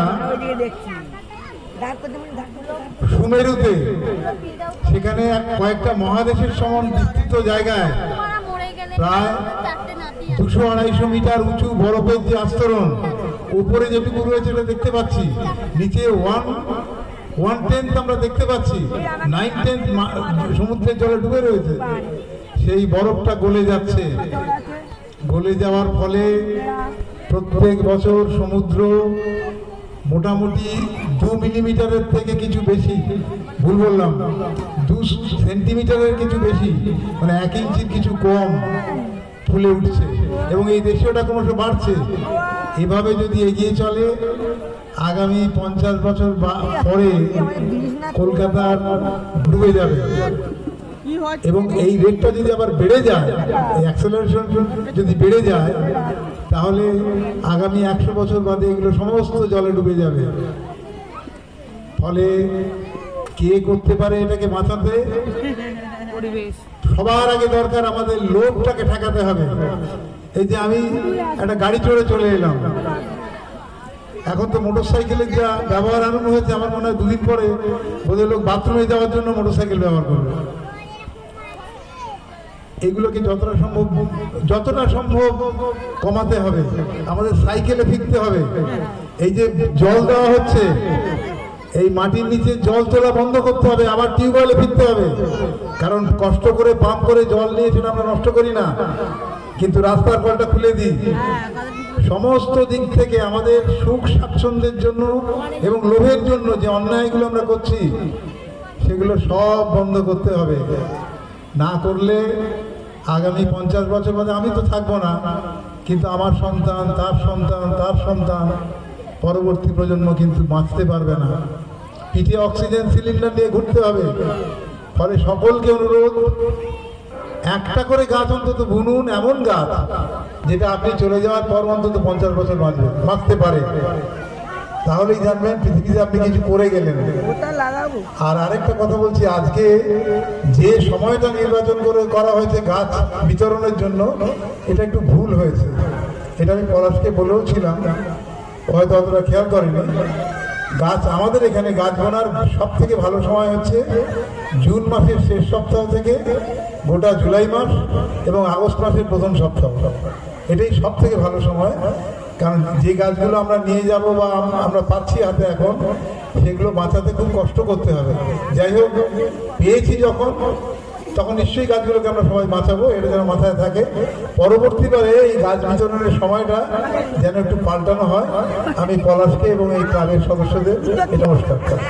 সুমেরুতে সেখানে কয়েকটা মহাদেশের সমান বিস্তৃত জায়গায় প্রায় 200-250 মিটার উঁচু বরফের যে আস্তরণ, উপরে যেটুকু রয়েছে এটা দেখতে পাচ্ছি, নিচে 1/10 আমরা দেখতে পাচ্ছি, 9/10 সমুদ্রের জলে ডুবে রয়েছে। সেই বরফটা গলে যাচ্ছে, গলে যাওয়ার ফলে প্রত্যেক বছর সমুদ্র মোটামুটি 2 মিলিমিটারের থেকে কিছু বেশি, ভুল বললাম, 2 সেন্টিমিটারের কিছু বেশি, মানে 1 ইঞ্চির কিছু কম ফুলে উঠছে, এবং এই রেশিওটা ক্রমশ বাড়ছে। এভাবে যদি এগিয়ে চলে, আগামী 50 বছর পরে কলকাতা ডুবে যাবে। এবং এই রেটটা যদি আবার বেড়ে যায়, অ্যাক্সেলারেশন যদি বেড়ে যায়, তাহলে আগামী 100 বছর বাদে এগুলো সমস্ত জলে ডুবে যাবে। ফলে কে করতে পারে এটাকে বাঁচাতে? সবার আগে দরকার আমাদের লোভটাকে ঠেকাতে হবে। এই যে আমি একটা গাড়ি চলে এলাম, এখন তো মোটরসাইকেলের যা ব্যবহার আরম্ভ হয়েছে, আমার মনে হয় 2 দিন পরে বোধহয় লোক বাথরুমে যাওয়ার জন্য মোটরসাইকেল ব্যবহার করবে। এগুলোকে যতটা সম্ভব কমাতে হবে, আমাদের সাইকেলে ফিরতে হবে। এই যে জল দেওয়া হচ্ছে, এই মাটির নিচে জল তোলা বন্ধ করতে হবে, আবার টিউবওয়েলে ফিরতে হবে। কারণ কষ্ট করে পাম্প করে জল নিয়ে সেটা আমরা নষ্ট করি না, কিন্তু রাস্তার কলটা খুলে দিই। সমস্ত দিক থেকে আমাদের সুখ স্বাচ্ছন্দ্যের জন্য এবং লোভের জন্য যে অন্যায়গুলো আমরা করছি, সেগুলো সব বন্ধ করতে হবে। না করলে আগামী 50 বছর বাদে আমি তো থাকবো না, কিন্তু আমার সন্তান, তার সন্তান, তার সন্তান, পরবর্তী প্রজন্ম কিন্তু বাঁচতে পারবে না। পিঠে অক্সিজেন সিলিন্ডার নিয়ে ঘুরতে হবে। ফলে সকলকে অনুরোধ, একটা করে গাছ অন্তত বুনুন, এমন গাছ যেটা আপনি চলে যাওয়ার পর অন্তত 50 বছর বাঁচতে পারে। তাহলেই জানবেন পৃথিবীতে আপনি কিছু করে গেলেন। আর আরেকটা কথা বলছি, আজকে যে সময়টা নির্বাচন করা হয়েছে গাছ বিতরণের জন্য, এটা একটু ভুল হয়েছে। এটা আমি পলাশকে বলেও ছিলাম, হয়তো অতটা খেয়াল করেনি। গাছ আমাদের এখানে গাছ বোনার সব থেকে ভালো সময় হচ্ছে জুন মাসের শেষ সপ্তাহ থেকে গোটা জুলাই মাস এবং আগস্ট মাসের প্রথম সপ্তাহ। এটাই সব থেকে ভালো সময়, কারণ যে গাছগুলো আমরা নিয়ে যাব বা আমরা পাচ্ছি হাতে এখন, সেগুলো বাঁচাতে খুব কষ্ট করতে হবে। যাই হোক, পেয়েছি যখন, তখন নিশ্চয়ই গাছগুলোকে আমরা সবাই বাঁচাবো, এটা যেন মাথায় থাকে। পরবর্তীকালে এই গাছ বিতরণের সময়টা যেন একটু পাল্টানো হয়, আমি পলাশকে এবং এই ক্লাবের সদস্যদের এটা নমস্কার করি।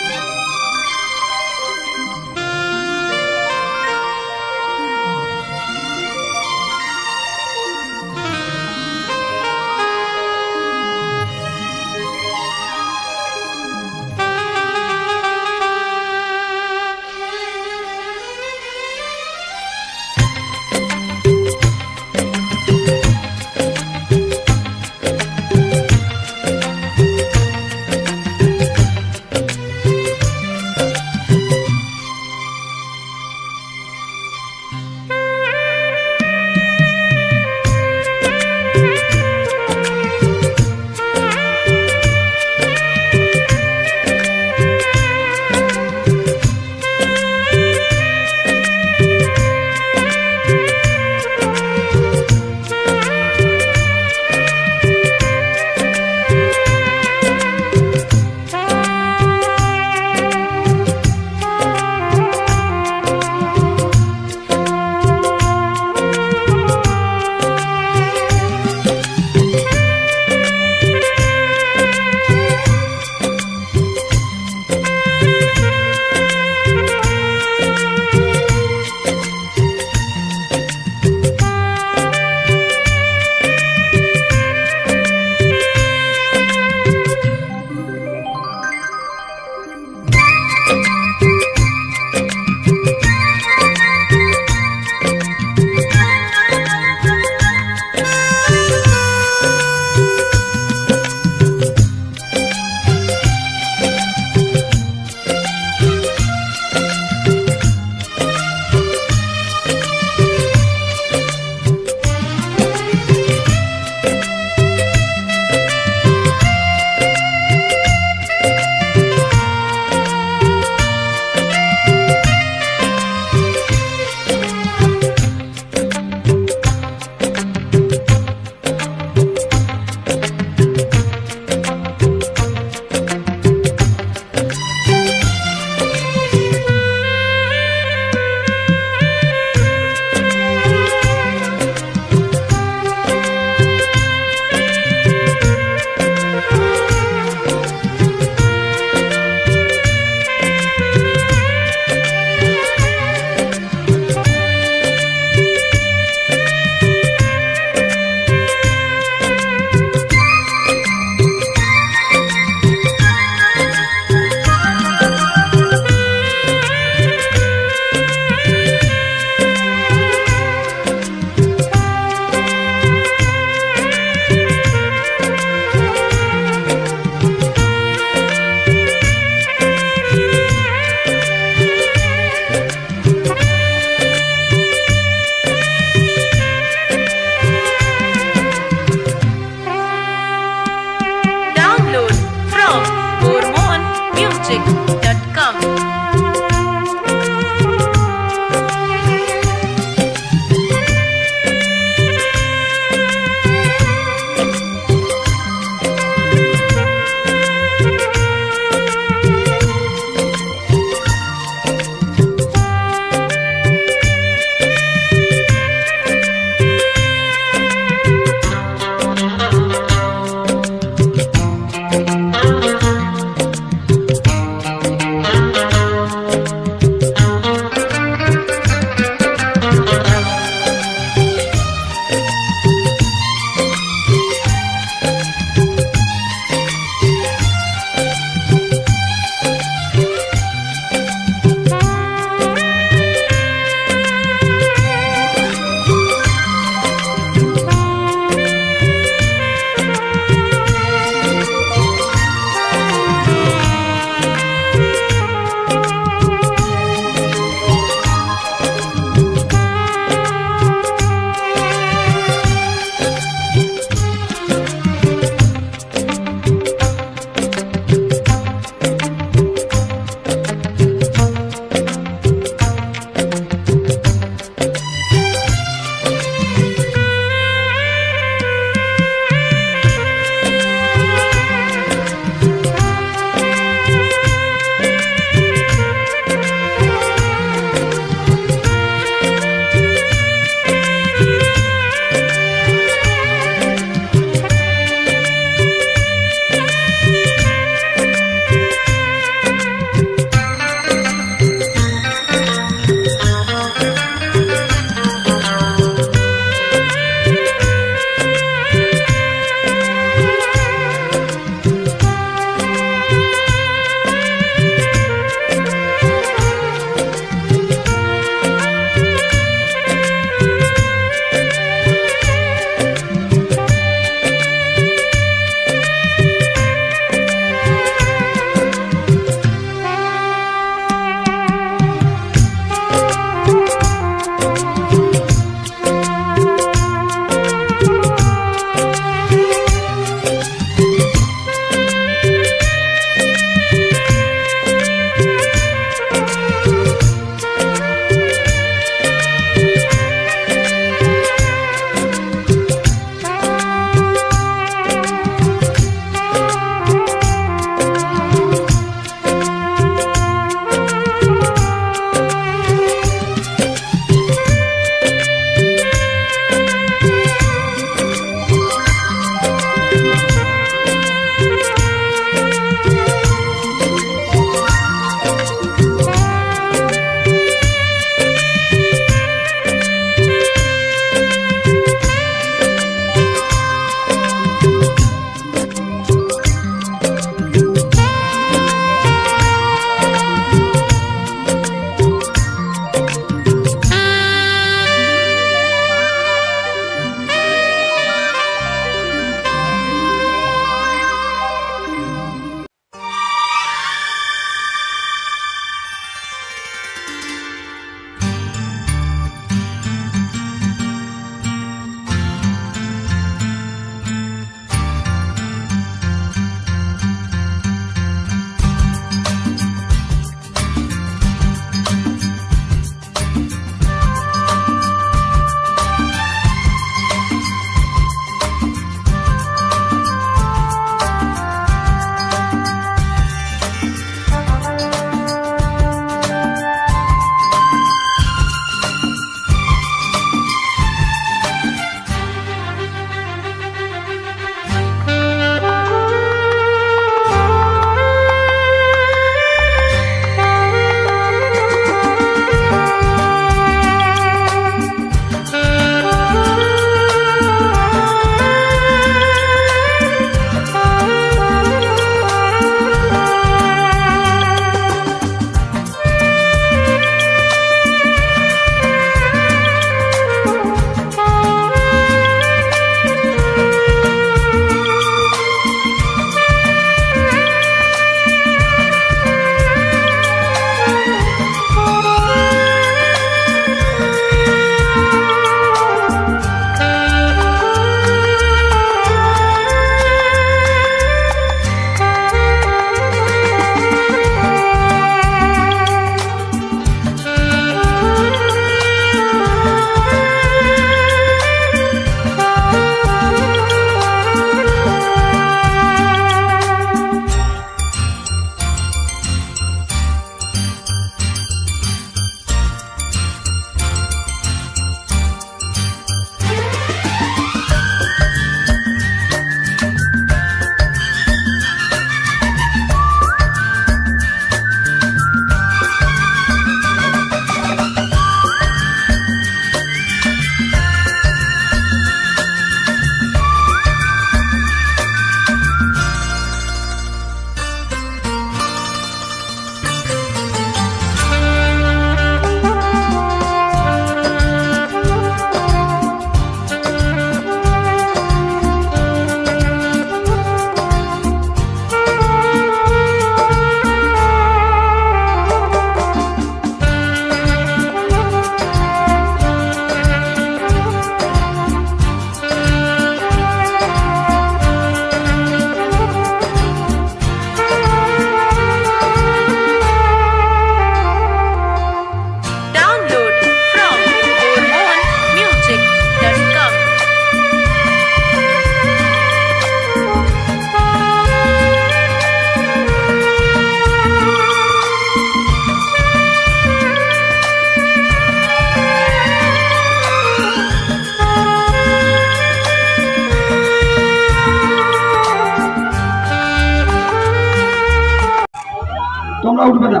উঠবে না,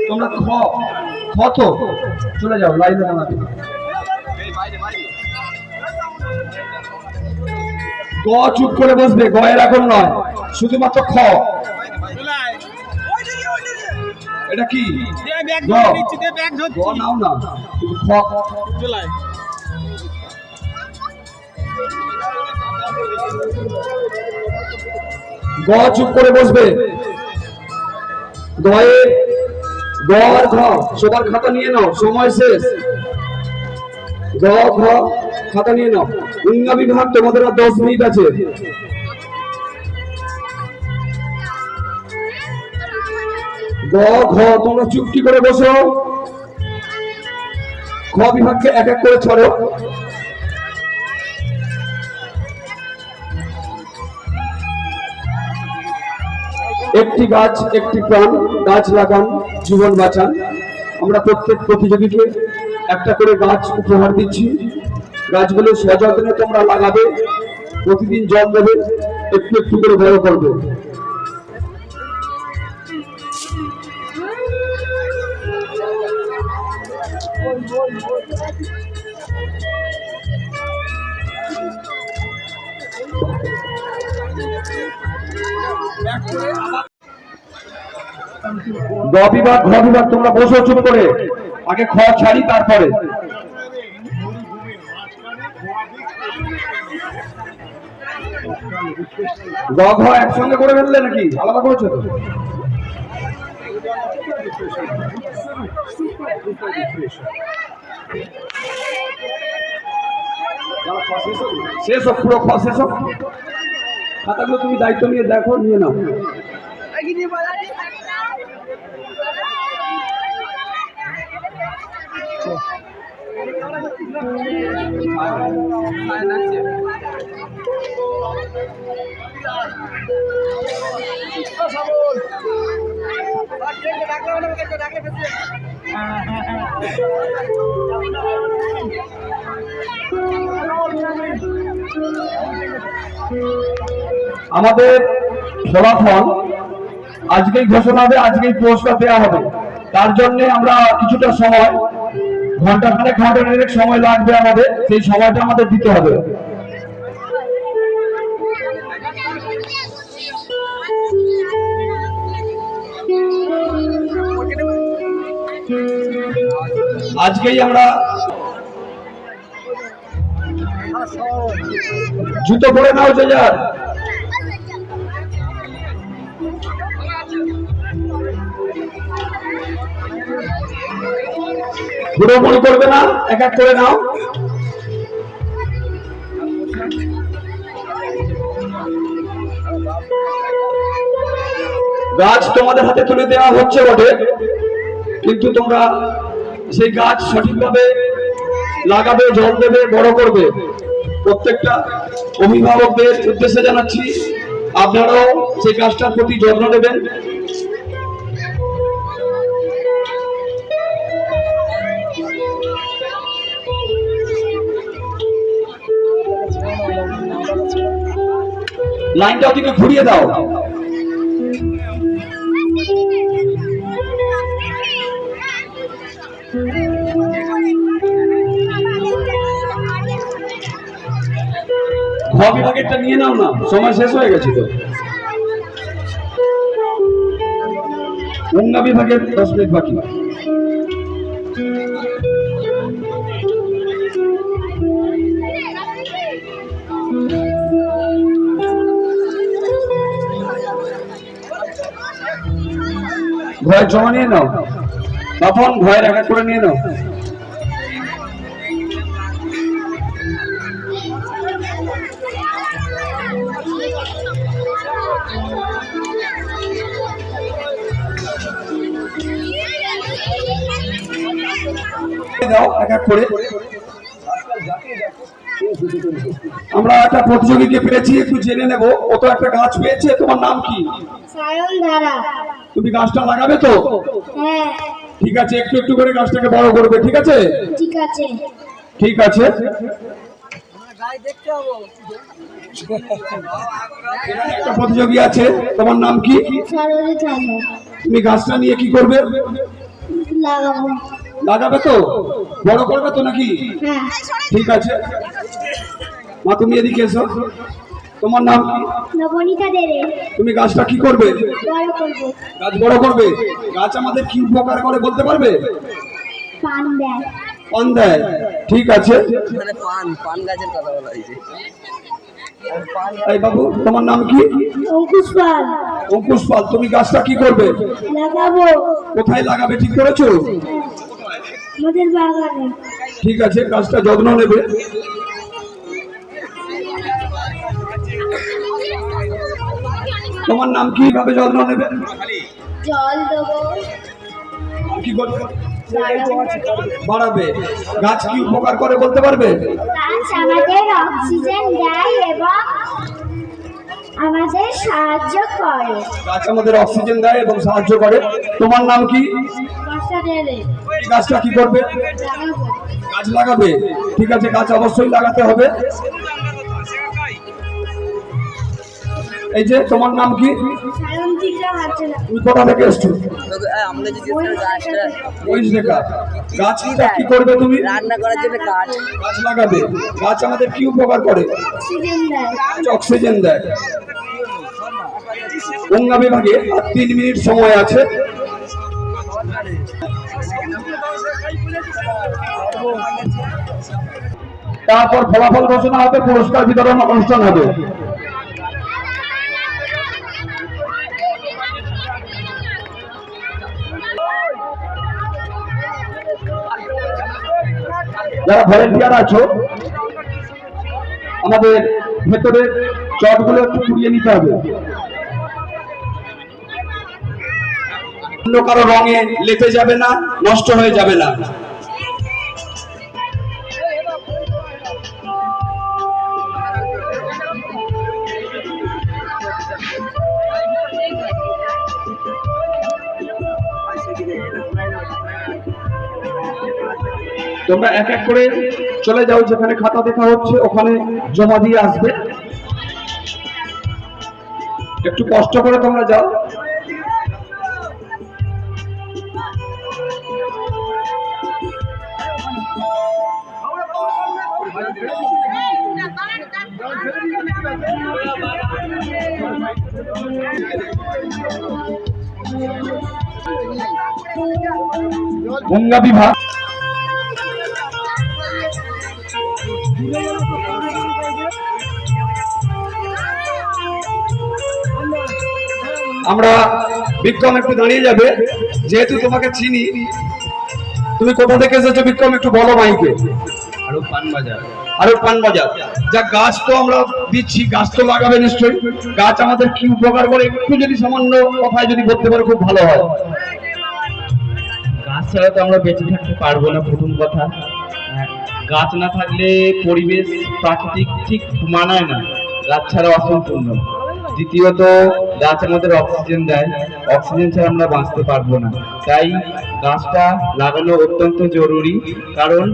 তোমরা তো চলে যাও, লাইনে দাঁড়াবে। গ চুপ করে বসবে, গয়ের এখন নয়, শুধুমাত্র খ। এটা কি গ? গ নাও না, খ। গ চুপ করে বসবে। গয়ে গ আর ঘ সবার খাতা নিয়ে নাও, সময় শেষ। গ ঘ খাতা নিয়ে নাও। উঙ্গা বিভাগ তোমাদের আর 10 মিনিট আছে। গ ঘ তোমরা চুপটি করে বসো। খ বিভাগকে এক এক করে ছড়ো। একটি গাছ একটি প্রাণ, গাছ লাগান জীবন বাঁচান। আমরা প্রত্যেক প্রতিযোগীকে একটা করে গাছ উপহার দিচ্ছি। গাছগুলো সযত্নে তোমরা লাগাবে, প্রতিদিন জল দেবে, একটু একটু করে বড় করবে। গ বিভাগ ঘ বিভাগ তোমরা বসো চুপ করে, আগে খ ছাড়ি তারপরে। গ ঘ একসঙ্গে করে ফেললে নাকি আলাদা করেছো তো? শেষ হোক, পুরো খ শেষ হোক। খাতাগুলো তুমি দায়িত্ব নিয়ে দেখো, নিয়ে নাও। আমাদের ফলাফল আজকেই ঘোষণা হবে, আজকেই পুরস্কার দেওয়া হবে। তার জন্য আমরা কিছুটা সময়, ঘন্টাখানেক সময় লাগবে আমাদের, সেই সময়টা আমাদের দিতে হবে। আজকেই আমরা জুতো পরে নাও যে যার। পুরোপুরি করবে না, এক এক করে নাও। গাছ তোমাদের হাতে তুলে দেওয়া হচ্ছে বটে, কিন্তু তোমরা সেই গাছ সঠিকভাবে লাগাবে, জল দেবে, বড় করবে। প্রত্যেকটা অভিভাবকদের উদ্দেশ্যে জানাচ্ছি, আপনারাও সেই গাছটার প্রতি যত্ন নেবেন। লাইনটা ওদিকে ঘুরিয়ে দাও। ঘ বিভাগেরটা নিয়ে নাও না, সময় শেষ হয়ে গেছে তো। উঙ্গা বিভাগের 10 মিনিট বাকি। ভয় জমা নিয়ে নাও, তখন ভয়ের এক এক করে নিয়ে নাও। দাও এক এক করে। আমরা একটা প্রতিযোগীকে পেয়েছি, একটু জেনে নেব। ও তো একটা গাছ পেয়েছে, তোমার নাম কি? সায়ন ধারা। তুমি গাছটা লাগাবে তো? হ্যাঁ। ঠিক আছে, একটু একটু করে গাছটাকে বড় করবে, ঠিক আছে? ঠিক আছে। ঠিক আছে। গায়ে দেখতে হবে। একটা প্রতিযোগী আছে, তোমার নাম কি? সরোজ চালু তুমি গাছটা নিয়ে কি করবে? লাগাবো। লাগাবে তো? বড় করবে তো নাকি? হ্যাঁ। ঠিক আছে, মা তুমি এদিকে এসো। তোমার নাম কি? নবনীতা দেরে তুমি গাছটা কি করবে? বড় করবো। গাছ বড় করবে। গাছ আমাদের কি উপকার করে বলতে পারবে? পান দেয়। পান দেয়। ঠিক আছে, মানে পান গাছের কথা বলা হয়েছে। এই বাবু তোমার নাম কি? অঙ্কুশ পাল অঙ্কুশ পাল। তুমি গাছটা কি করবে? লাগাবো। কোথায় লাগাবে ঠিক করেছো? আমাদের বাগানে। ঠিক আছে, গাছটা যত্ন নেবে। তোমার নাম কি? ভাবে যত্ন নেবে? জল দেবো। কি করবে? বাড়াবে। গাছ কি উপকার করে বলতে পারবে? গাছ আমাদের অক্সিজেন দেয় এবং আমাদের সাহায্য করে। গাছ আমাদের অক্সিজেন দেয় এবং সাহায্য করে। তোমার নাম কি? বর্ষা দেরে এই গাছটা কি করবে? লাগাবো। গাছ লাগাবে। ঠিক আছে, গাছ অবশ্যই লাগাতে হবে। এই যে তোমার নাম কি? সায়ন্তিকা হাজরা। তুমি কোথা থেকে এসছো? আমরা যে গাছটা মহিষঢাকা। গাছটা কি করবে তুমি? রান্না করার জন্য কাঠ। গাছ লাগাবে। গাছ আমাদের কি উপকার করে? অক্সিজেন দেয়। গাছ অক্সিজেন দেয়। গঙ্গা বিভাগে আর 3 মিনিট সময় আছে। তারপর ফলাফল ঘোষণা হবে, পুরস্কার বিতরণ অনুষ্ঠান হবে। যারা ভলেন্টিয়ার আছো, আমাদের ভেতরের চটগুলো একটু কুড়িয়ে নিতে হবে। অন্য কারো রঙে লেপে যাবে না, নষ্ট হয়ে যাবে না। তোমরা এক এক করে চলে যাও, যেখানে খাতা দেখা হচ্ছে ওখানে জমা দিয়ে আসবে। একটু কষ্ট করে তোমরা যাও। গঙ্গা বিভাগ আমরা বিক্রম একটু দাঁড়িয়ে যাবে, যেহেতু তোমাকে চিনি। তুমি কোথা থেকে এসেছো বিক্রম, একটু বলো মাইকে। আরো পানবাজার। আরো পানবাজার। যা গাছ তো আমরা দিচ্ছি, গাছ তো লাগাবে নিশ্চয়ই। গাছ আমাদের কি উপকার করে একটু যদি সামান্য কথায় যদি বলতে পারো খুব ভালো হয়। গাছ ছাড়া তো আমরা বেঁচে থাকতে পারবো না, প্রথম কথা। গাছ না থাকলে পরিবেশ প্রাকৃতিক ঠিক মানায় না, গাছ ছাড়া অসম্পূর্ণ। দ্বিতীয়ত, গাছ আমাদের অক্সিজেন দেয়, অক্সিজেন ছাড়া আমরা বাঁচতে পারবো না। তাই গাছটা লাগানো অত্যন্ত জরুরি, কারণ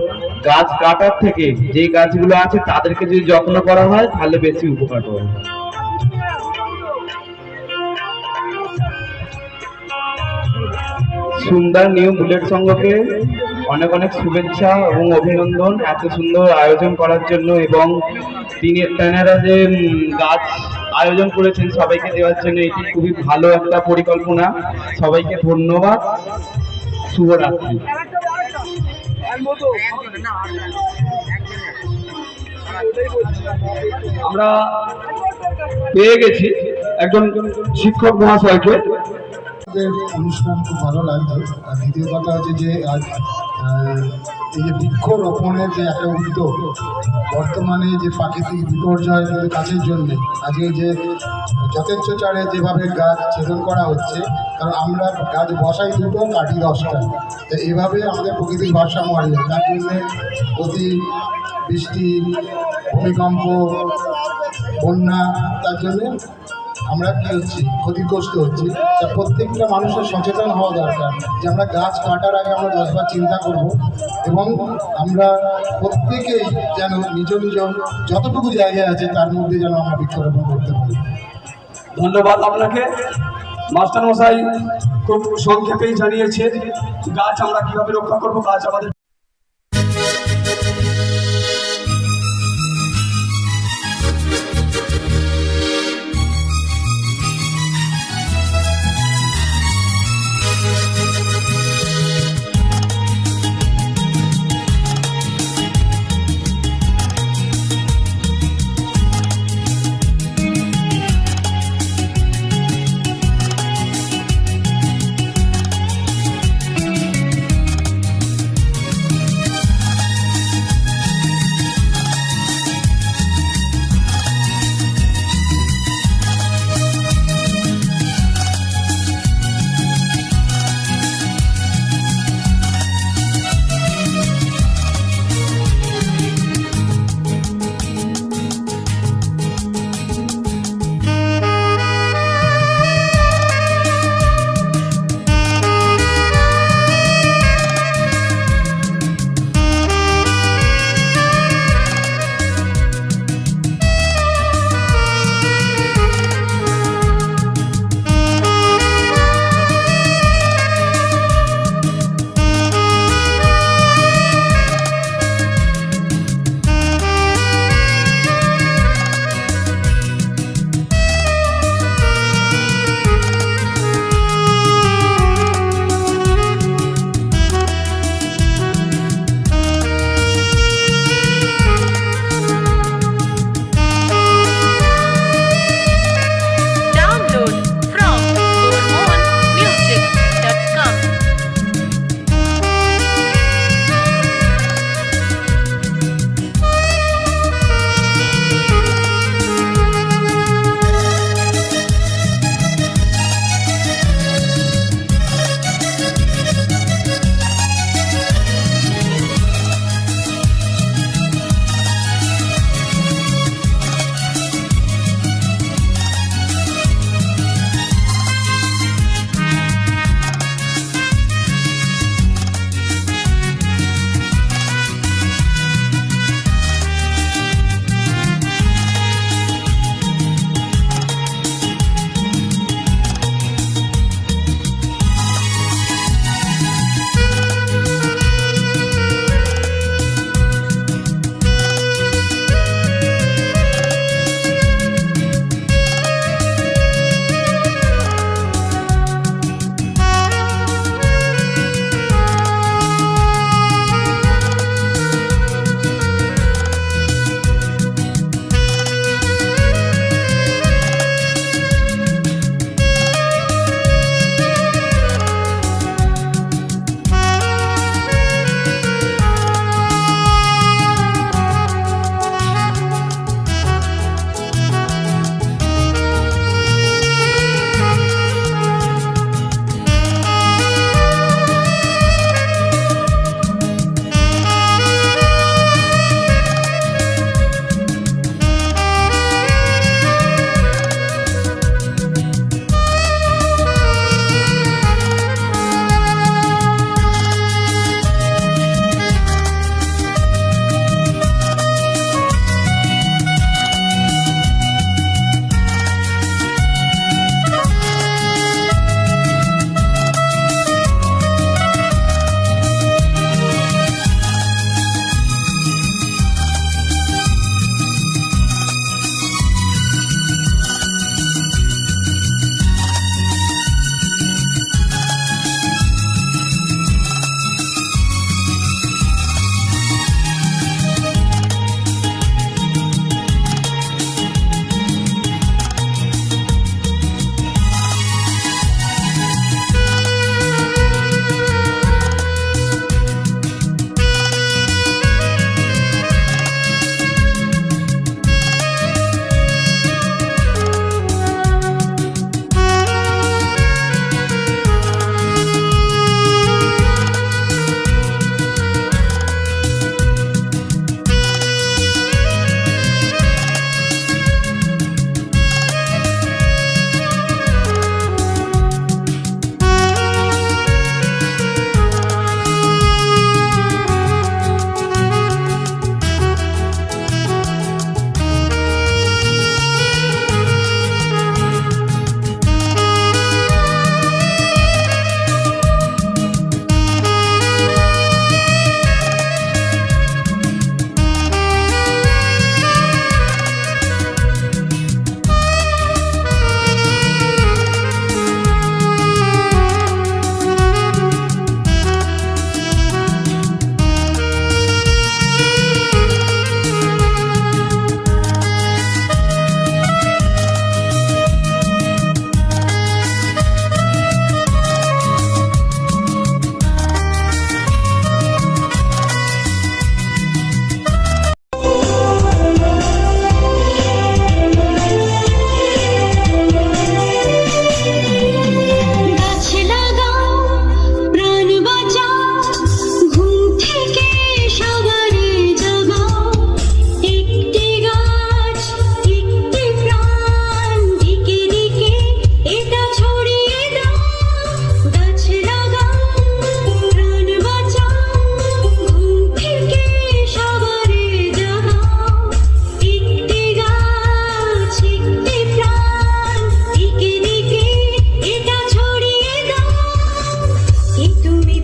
গাছ কাটার থেকে যে গাছগুলো আছে তাদেরকে যদি যত্ন করা হয় তাহলে বেশি উপকার হবে। সুন্দর নিউ বুলেট সংঘকে অনেক অনেক শুভেচ্ছা এবং অভিনন্দন এত সুন্দর আয়োজন করার জন্য, এবং তেনারা যে গাছ আয়োজন করেছেন সবাইকে দেওয়ার জন্য, এটি খুবই ভালো একটা পরিকল্পনা। সবাইকে ধন্যবাদ। শুভরাত্রি। আমরা পেয়ে গেছি একজন শিক্ষক মহাশয়কে। অনুষ্ঠান খুব ভালো লাগছে। আর দ্বিতীয় কথা হচ্ছে যে আজ এই যে বৃক্ষরোপণের যে একটা উদ্যোগ, বর্তমানে যে প্রাকৃতিক বিপর্যয় কিন্তু গাছের জন্যে আজকে যে যথেচ্ছ চারে যেভাবে গাছ ছেদন করা হচ্ছে, কারণ আমরা গাছ বসাই 2টো, কাটি 10টা। তো এইভাবে আমাদের প্রকৃতির ভারসাম্য হারিয়ে যায়। তার জন্যে অতি বৃষ্টি, ভূমিকম্প, বন্যা, তার জন্যে আমরা কি হচ্ছি, ক্ষতিগ্রস্ত হচ্ছি। তা প্রত্যেকটা মানুষের সচেতন হওয়া দরকার যে আমরা গাছ কাটার আগে আমরা 10বার চিন্তা করব, এবং আমরা প্রত্যেকেই যেন নিজ নিজ যতটুকু জায়গায় আছে তার মধ্যে যেন আমরা বৃক্ষরোপণ করতে পারি। ধন্যবাদ আপনাকে। মাস্টারমশাই খুব সংক্ষেপেই জানিয়েছে গাছ আমরা কিভাবে রক্ষা করব, গাছ আমাদের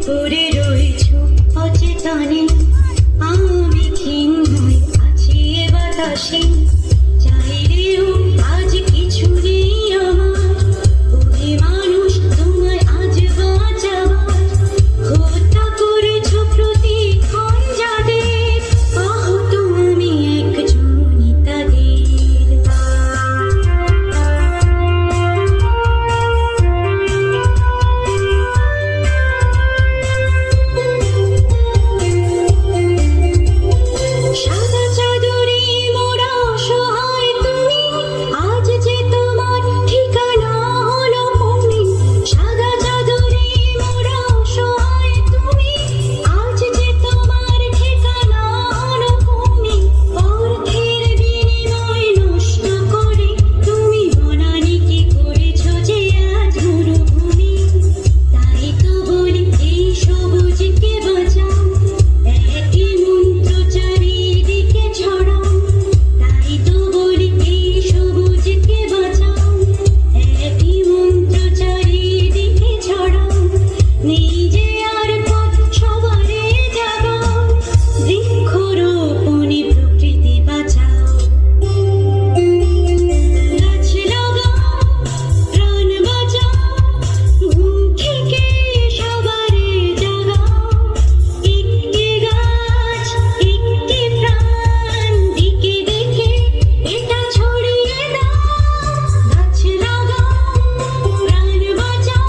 পড়ে রয়েছ অচেতনে আমি ক্ষীণ হয়ে আছি এ বাতাসে চাইলেও আজ কিছু নেই আমার ওরে মানুষ তোমায় আজ বাঁচাবার হত্যা করেছ প্রতিক্ষণ যাদের আহত আমি একজনই তাদের সাদা চাদরে মোড়া অসহায় তুমি আজ যে তোমার ঠিকানা হলো ভূমি সাদা চাদরে মোড়া অসহায় তুমি আজ যে তোমার ঠিকানা হলো ভূমি অর্থের বিনিময় নষ্ট করে তুমি বনানি কি করেছ যে আজ মরুভূমি তাই তো বলি এই সবুজকে বাঁচাও একই মন্ত্র চারিদিকে ছড়াও তাই তো বলি এই সবুজকে বাঁচাও একই মন্ত্র চারিদিকে ছড়াও নেই যে আর পথ সবারে জাগাও বৃক্ষরোপণে প্রকৃতি বাঁচাও গাছ লাগাও প্রাণ বাঁচাও ঘুম থেকে সবারে জাগাও একটি গাছ একটি প্রাণ দিকে দেখে এটা ছড়িয়ে দাও গাছ লাগাও প্রাণ বাঁচাও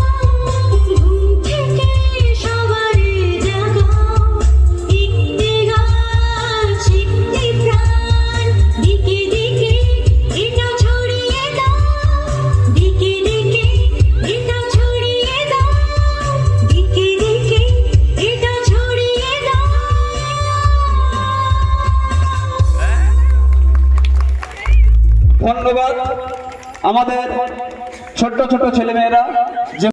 ঘুম থেকে সবারে জাগাও একটি গাছ একটি প্রাণ দিকে দেখে এটা ছড়িয়ে দাও দিকে দেখে এটা ছড়িয়ে দাও দিকে দেখে এটা ছড়িয়ে দাও ধন্যবাদ আমাদের ছোট্ট ছোট ছেলেমেয়েরা